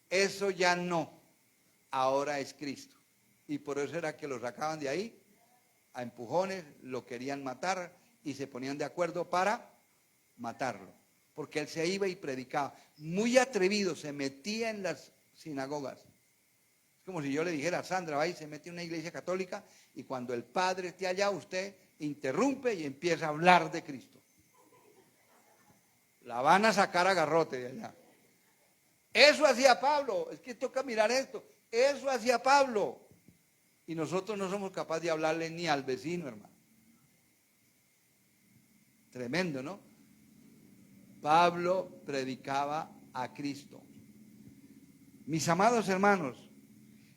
eso ya no, ahora es Cristo. Y por eso era que lo sacaban de ahí, a empujones, lo querían matar y se ponían de acuerdo para matarlo. Porque él se iba y predicaba. Muy atrevido, se metía en las sinagogas. Es como si yo le dijera a Sandra, va y se mete en una iglesia católica y cuando el padre esté allá, usted interrumpe y empieza a hablar de Cristo. La van a sacar a garrote de allá. Eso hacía Pablo. Es que toca mirar esto. Eso hacía Pablo. Y nosotros no somos capaces de hablarle ni al vecino, hermano. Tremendo, ¿no? Pablo predicaba a Cristo. Mis amados hermanos,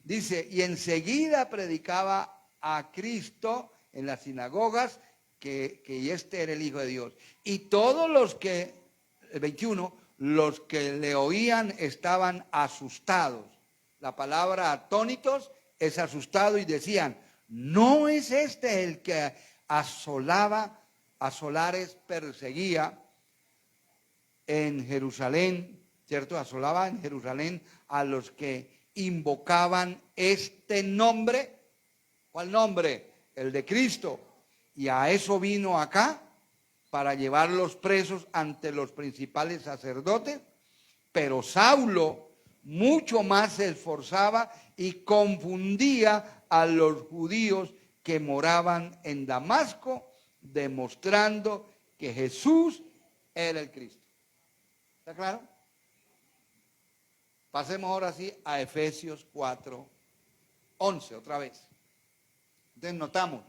dice, y enseguida predicaba a Cristo en las sinagogas que este era el Hijo de Dios. Y todos los que, el 21, los que le oían estaban asustados. La palabra atónitos es asustado y decían, ¿no es este el que asolares perseguía en Jerusalén, ¿cierto? Asolaba en Jerusalén a los que invocaban este nombre. ¿Cuál nombre? El de Cristo. Y a eso vino acá, para llevar los presos ante los principales sacerdotes, pero Saulo mucho más se esforzaba y confundía a los judíos que moraban en Damasco, demostrando que Jesús era el Cristo. ¿Está claro? Pasemos ahora sí a Efesios 4:11 otra vez. Entonces notamos,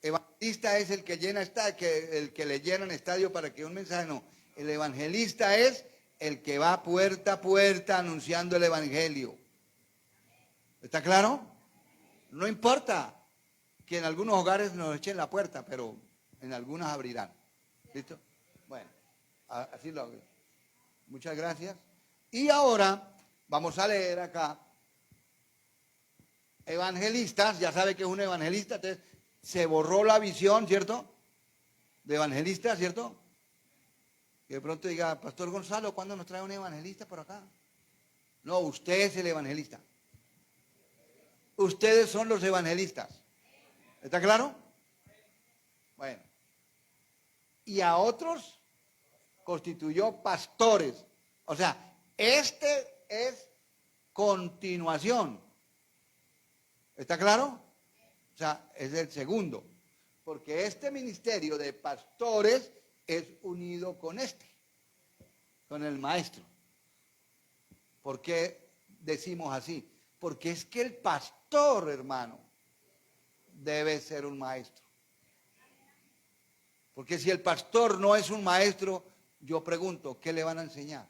evangelista es el que llena el que le llena el estadio para que un mensaje no. El evangelista es el que va puerta a puerta anunciando el evangelio. ¿Está claro? No importa que en algunos hogares nos echen la puerta, pero en algunas abrirán. ¿Listo? Bueno, así lo hago. Muchas gracias. Y ahora vamos a leer acá. Evangelistas, ya sabe que es un evangelista, entonces se borró la visión, ¿cierto? De evangelista, ¿cierto? Y de pronto diga, Pastor Gonzalo, ¿cuándo nos trae un evangelista por acá? No, usted es el evangelista. Ustedes son los evangelistas. ¿Está claro? Bueno. Y a otros constituyó pastores. O sea, este es continuación. ¿Está claro? O sea, es el segundo. Porque este ministerio de pastores es unido con con el maestro. ¿Por qué decimos así? Porque es que el pastor, hermano, debe ser un maestro. Porque si el pastor no es un maestro, yo pregunto, ¿qué le van a enseñar?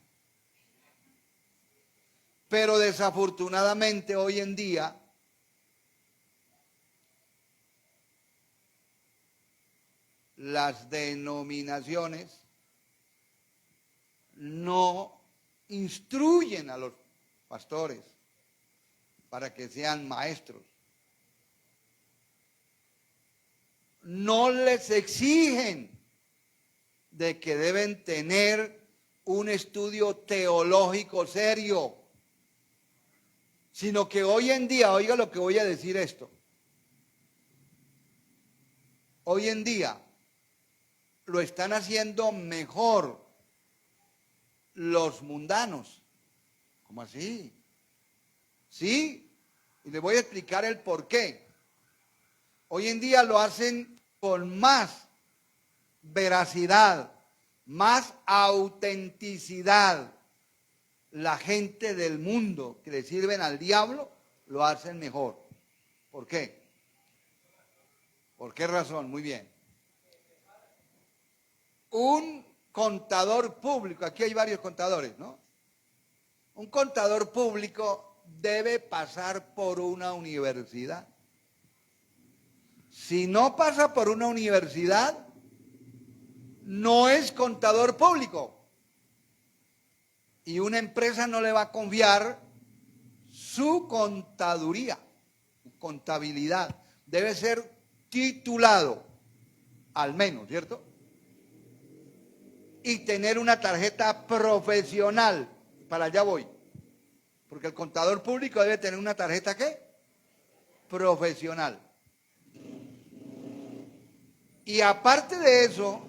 Pero desafortunadamente hoy en día las denominaciones no instruyen a los pastores para que sean maestros. No les exigen de que deben tener un estudio teológico serio, sino que hoy en día, oiga lo que voy a decir esto, hoy en día lo están haciendo mejor los mundanos. ¿Cómo así? Sí, y les voy a explicar el por qué. Hoy en día lo hacen con más veracidad, más autenticidad. La gente del mundo que le sirven al diablo lo hacen mejor. ¿Por qué? ¿Por qué razón? Muy bien. Un contador público, aquí hay varios contadores, ¿no? Un contador público debe pasar por una universidad. Si no pasa por una universidad, no es contador público. Y una empresa no le va a confiar su contaduría, contabilidad. Debe ser titulado, al menos, ¿cierto? Y tener una tarjeta profesional. Para allá voy. Porque el contador público debe tener una tarjeta, ¿qué? Profesional. Y aparte de eso,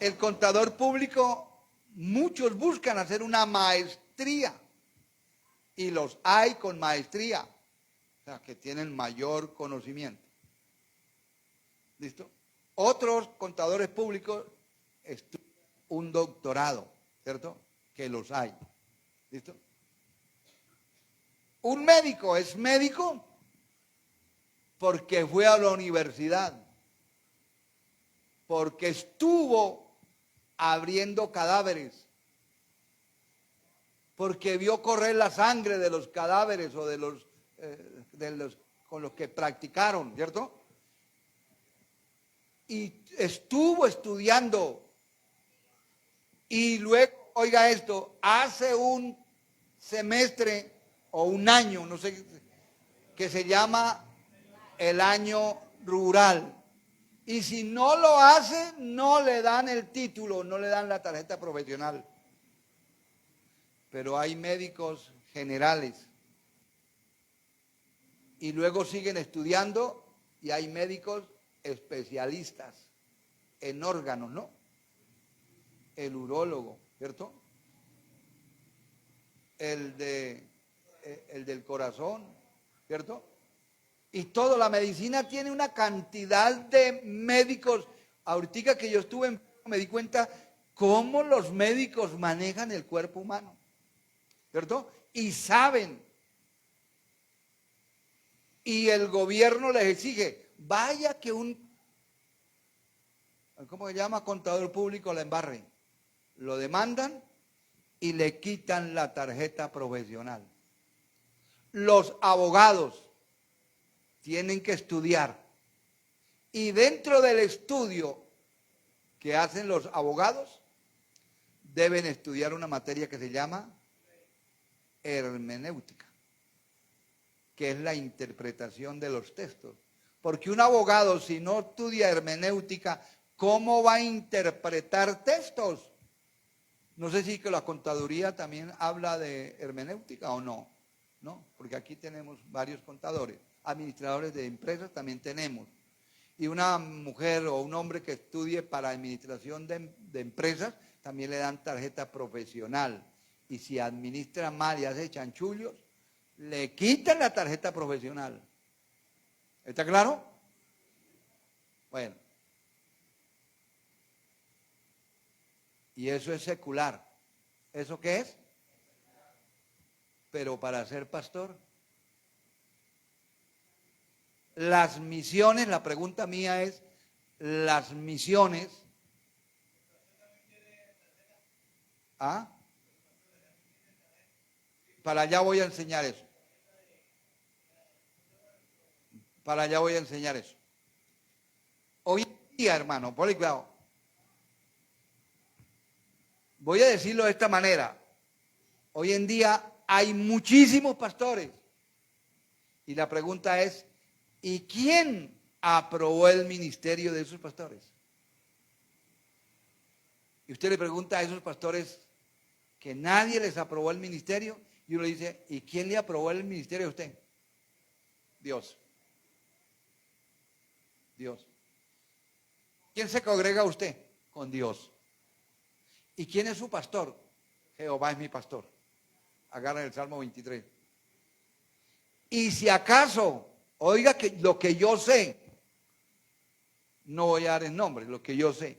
el contador público, muchos buscan hacer una maestría. Y los hay con maestría. O sea, que tienen mayor conocimiento. ¿Listo? Otros contadores públicos estudian un doctorado, ¿cierto? Que los hay. ¿Listo? Un médico es médico porque fue a la universidad, porque estuvo abriendo cadáveres, porque vio correr la sangre de los cadáveres o de los con los que practicaron, ¿cierto? Y estuvo estudiando. Y luego, oiga esto, hace un semestre o un año, no sé, que se llama el año rural. Y si no lo hace, no le dan el título, no le dan la tarjeta profesional. Pero hay médicos generales. Y luego siguen estudiando y hay médicos especialistas en órganos, ¿no? El urólogo, ¿cierto? El del corazón, ¿cierto? Y todo, la medicina tiene una cantidad de médicos. Ahorita que yo estuve enfermo me di cuenta cómo los médicos manejan el cuerpo humano, ¿cierto? Y saben. Y el gobierno les exige, vaya que ¿cómo se llama? Contador público la embarre. Lo demandan y le quitan la tarjeta profesional. Los abogados tienen que estudiar. Y dentro del estudio que hacen los abogados, deben estudiar una materia que se llama hermenéutica, que es la interpretación de los textos. Porque un abogado, si no estudia hermenéutica, ¿cómo va a interpretar textos? No sé si que la contaduría también habla de hermenéutica o no. No, porque aquí tenemos varios contadores, administradores de empresas también tenemos. Y una mujer o un hombre que estudie para administración de empresas, también le dan tarjeta profesional. Y si administra mal y hace chanchullos, le quitan la tarjeta profesional. ¿Está claro? Bueno. Y eso es secular. ¿Eso qué es? Pero para ser pastor, las misiones, la pregunta mía es, las misiones, ¿ah? Para allá voy a enseñar eso. Para allá voy a enseñar eso. Hoy en día, hermano, por cuidado. Voy a decirlo de esta manera. Hoy en día hay muchísimos pastores. Y la pregunta es, ¿y quién aprobó el ministerio de esos pastores? Y usted le pregunta a esos pastores que nadie les aprobó el ministerio, y uno le dice, ¿y quién le aprobó el ministerio a usted? Dios. Dios. ¿Quién se congrega a usted? Con Dios. ¿Y quién es su pastor? Jehová es mi pastor. Agarra el Salmo 23. Y si acaso, oiga que lo que yo sé, no voy a dar el nombre, lo que yo sé,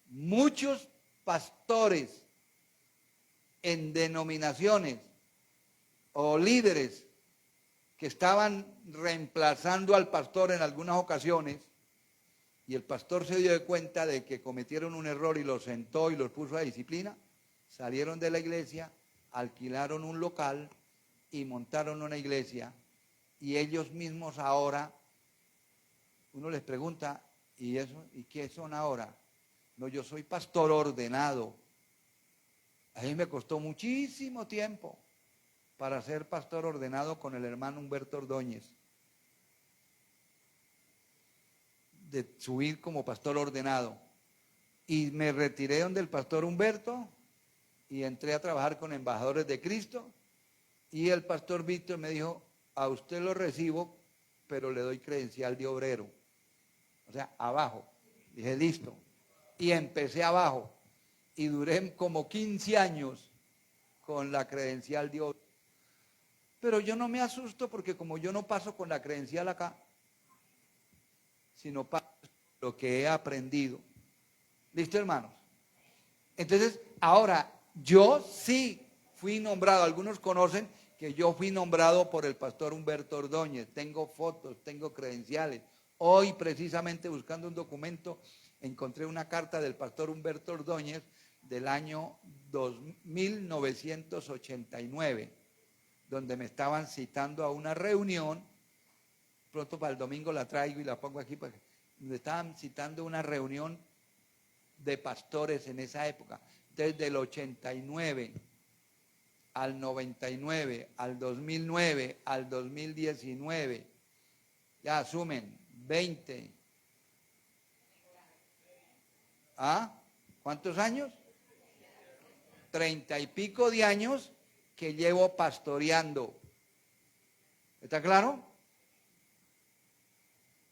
muchos pastores en denominaciones o líderes que estaban reemplazando al pastor en algunas ocasiones, y el pastor se dio cuenta de que cometieron un error y los sentó y los puso a disciplina, salieron de la iglesia, alquilaron un local y montaron una iglesia, y ellos mismos ahora, uno les pregunta, ¿y eso? ¿Y qué son ahora? No, yo soy pastor ordenado. A mí me costó muchísimo tiempo para ser pastor ordenado con el hermano Humberto Ordóñez. De subir como pastor ordenado. Y me retiré donde el pastor Humberto y entré a trabajar con embajadores de Cristo. Y el pastor Víctor me dijo, a usted lo recibo, pero le doy credencial de obrero. O sea, abajo. Dije, listo. Y empecé abajo. Y duré como 15 años con la credencial de obrero. Pero yo no me asusto porque como yo no paso con la credencial acá, sino paso lo que he aprendido. ¿Listo, hermanos? Entonces, ahora, yo sí fui nombrado, algunos conocen que yo fui nombrado por el pastor Humberto Ordóñez, tengo fotos, tengo credenciales. Hoy, precisamente buscando un documento, encontré una carta del pastor Humberto Ordóñez del año 1989, donde me estaban citando a una reunión, pronto para el domingo la traigo y la pongo aquí, me estaban citando a una reunión de pastores en esa época, desde el 89 al 99, al 2009, al 2019, ya asumen, 20. ¿Ah? ¿Cuántos años? 30 y pico de años que llevo pastoreando. ¿Está claro?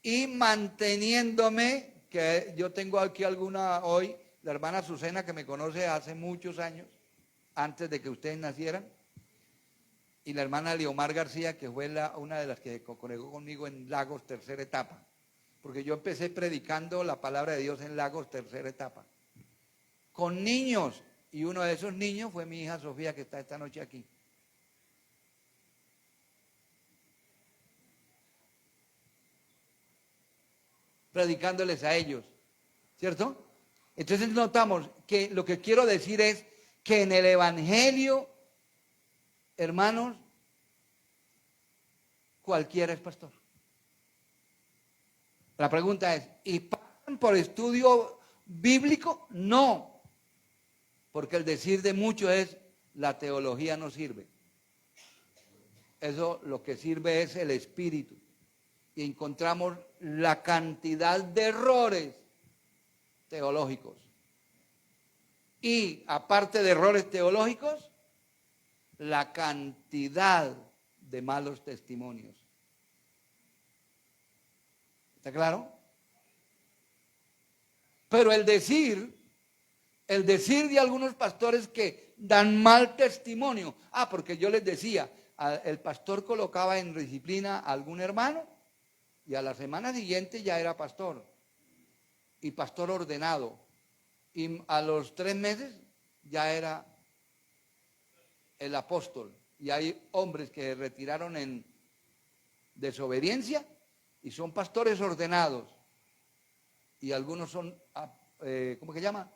y manteniéndome, que yo tengo aquí alguna hoy, la hermana Azucena que me conoce hace muchos años, antes de que ustedes nacieran, y la hermana Leomar García, que fue una de las que congregó conmigo en Lagos, tercera etapa, porque yo empecé predicando la palabra de Dios en Lagos, tercera etapa, con niños, y uno de esos niños fue mi hija Sofía, que está esta noche aquí. Predicándoles a ellos, ¿cierto? Entonces notamos que lo que quiero decir es que en el Evangelio, hermanos, cualquiera es pastor. La pregunta es, ¿y pasan por estudio bíblico? No, porque el decir de muchos es, la teología no sirve. Eso lo que sirve es el espíritu. Y encontramos la cantidad de errores teológicos. Y aparte de errores teológicos, la cantidad de malos testimonios. ¿Está claro? Pero el decir de algunos pastores que dan mal testimonio. Porque yo les decía, el pastor colocaba en disciplina a algún hermano y a la semana siguiente ya era pastor. Y pastor ordenado. Y a los 3 meses ya era el apóstol. Y hay hombres que se retiraron en desobediencia y son pastores ordenados. Y algunos son, ¿cómo se llama?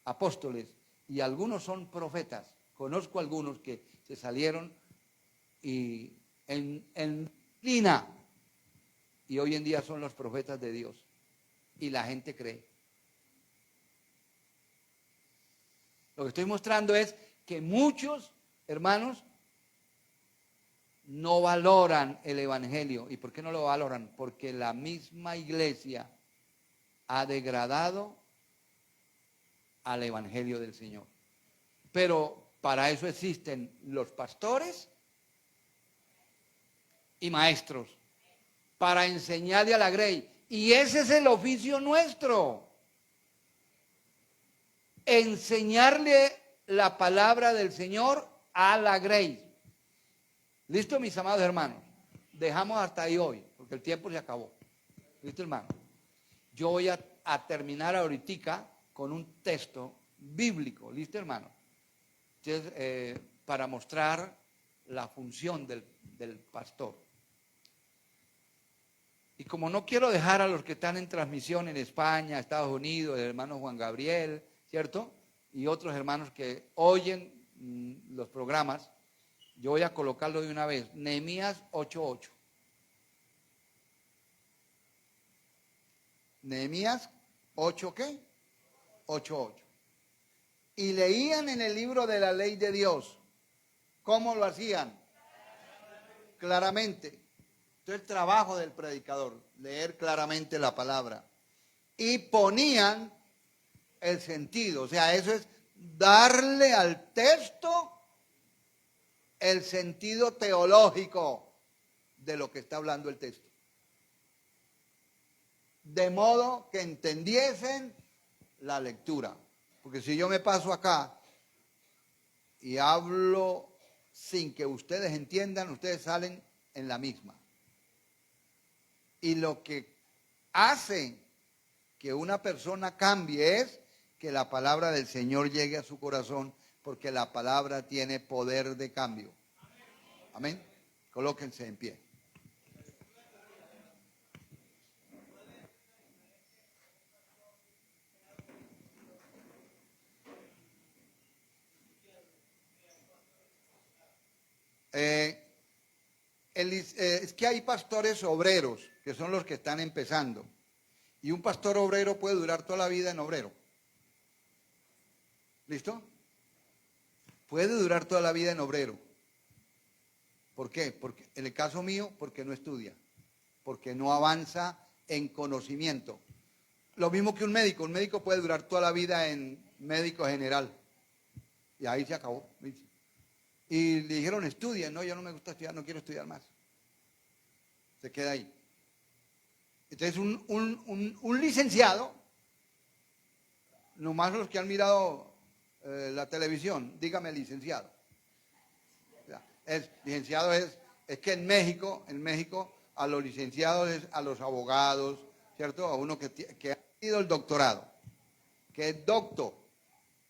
Apóstoles. Y algunos son profetas. Conozco algunos que se salieron y en disciplina. Y hoy en día son los profetas de Dios. Y la gente cree. Lo que estoy mostrando es que muchos hermanos no valoran el Evangelio. ¿Y por qué no lo valoran? Porque la misma iglesia ha degradado al Evangelio del Señor. Pero para eso existen los pastores y maestros, para enseñarle a la grey. Y ese es el oficio nuestro. Enseñarle la palabra del Señor a la grey. ¿Listo, mis amados hermanos? Dejamos hasta ahí hoy, porque el tiempo se acabó. ¿Listo, hermano? Yo voy a terminar ahorita con un texto bíblico. ¿Listo, hermano? Entonces, para mostrar la función del pastor. Y como no quiero dejar a los que están en transmisión en España, Estados Unidos, el hermano Juan Gabriel, ¿cierto? Y otros hermanos que oyen los programas, yo voy a colocarlo de una vez. Nehemías 8:8. Nehemías 8, ¿qué? 8:8. Y leían en el libro de la ley de Dios. ¿Cómo lo hacían? Claramente. Esto es el trabajo del predicador, leer claramente la palabra. Y ponían el sentido, o sea, eso es darle al texto el sentido teológico de lo que está hablando el texto. De modo que entendiesen la lectura. Porque si yo me paso acá y hablo sin que ustedes entiendan, ustedes salen en la misma. Y lo que hace que una persona cambie es que la palabra del Señor llegue a su corazón, porque la palabra tiene poder de cambio. Amén. Colóquense en pie. Es que hay pastores obreros, que son los que están empezando. Y un pastor obrero puede durar toda la vida en obrero. ¿Listo? Puede durar toda la vida en obrero. ¿Por qué? Porque en el caso mío, porque no estudia, porque no avanza en conocimiento. Lo mismo que un médico puede durar toda la vida en médico general. Y ahí se acabó. Y le dijeron, estudia. No, yo no me gusta estudiar, no quiero estudiar más. Se queda ahí. Entonces un licenciado, nomás los que han mirado la televisión, dígame licenciado. Licenciado es que en México a los licenciados es a los abogados, ¿cierto? A uno que ha tenido el doctorado, que es doctor.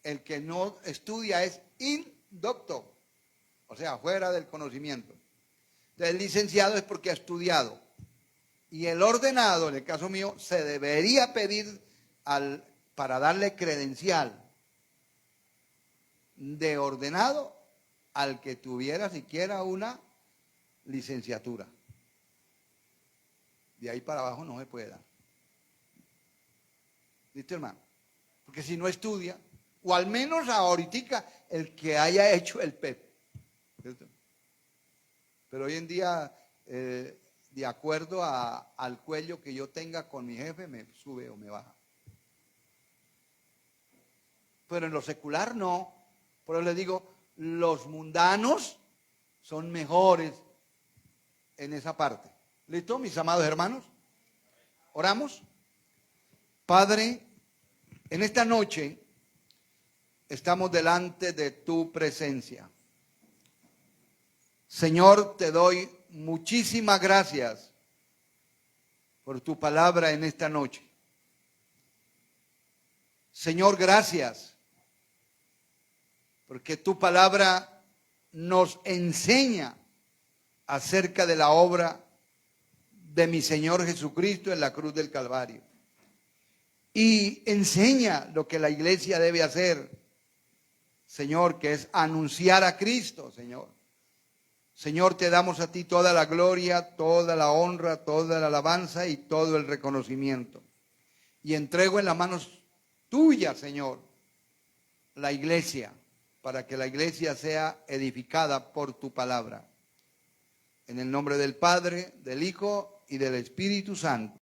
El que no estudia es indocto, o sea, fuera del conocimiento. Entonces, el licenciado es porque ha estudiado. Y el ordenado, en el caso mío, se debería pedir para darle credencial de ordenado al que tuviera siquiera una licenciatura. De ahí para abajo no se puede dar. ¿Listo, hermano? Porque si no estudia, o al menos ahorita el que haya hecho el PEP. ¿Cierto? Pero hoy en día, de acuerdo al cuello que yo tenga con mi jefe, me sube o me baja. Pero en lo secular no. Por eso les digo, los mundanos son mejores en esa parte. ¿Listo, mis amados hermanos? ¿Oramos? Padre, en esta noche estamos delante de tu presencia. Señor, te doy muchísimas gracias por tu palabra en esta noche. Señor, gracias, porque tu palabra nos enseña acerca de la obra de mi Señor Jesucristo en la cruz del Calvario. Y enseña lo que la iglesia debe hacer, Señor, que es anunciar a Cristo, Señor. Señor, te damos a ti toda la gloria, toda la honra, toda la alabanza y todo el reconocimiento. Y entrego en las manos tuyas, Señor, la iglesia, para que la iglesia sea edificada por tu palabra. En el nombre del Padre, del Hijo y del Espíritu Santo.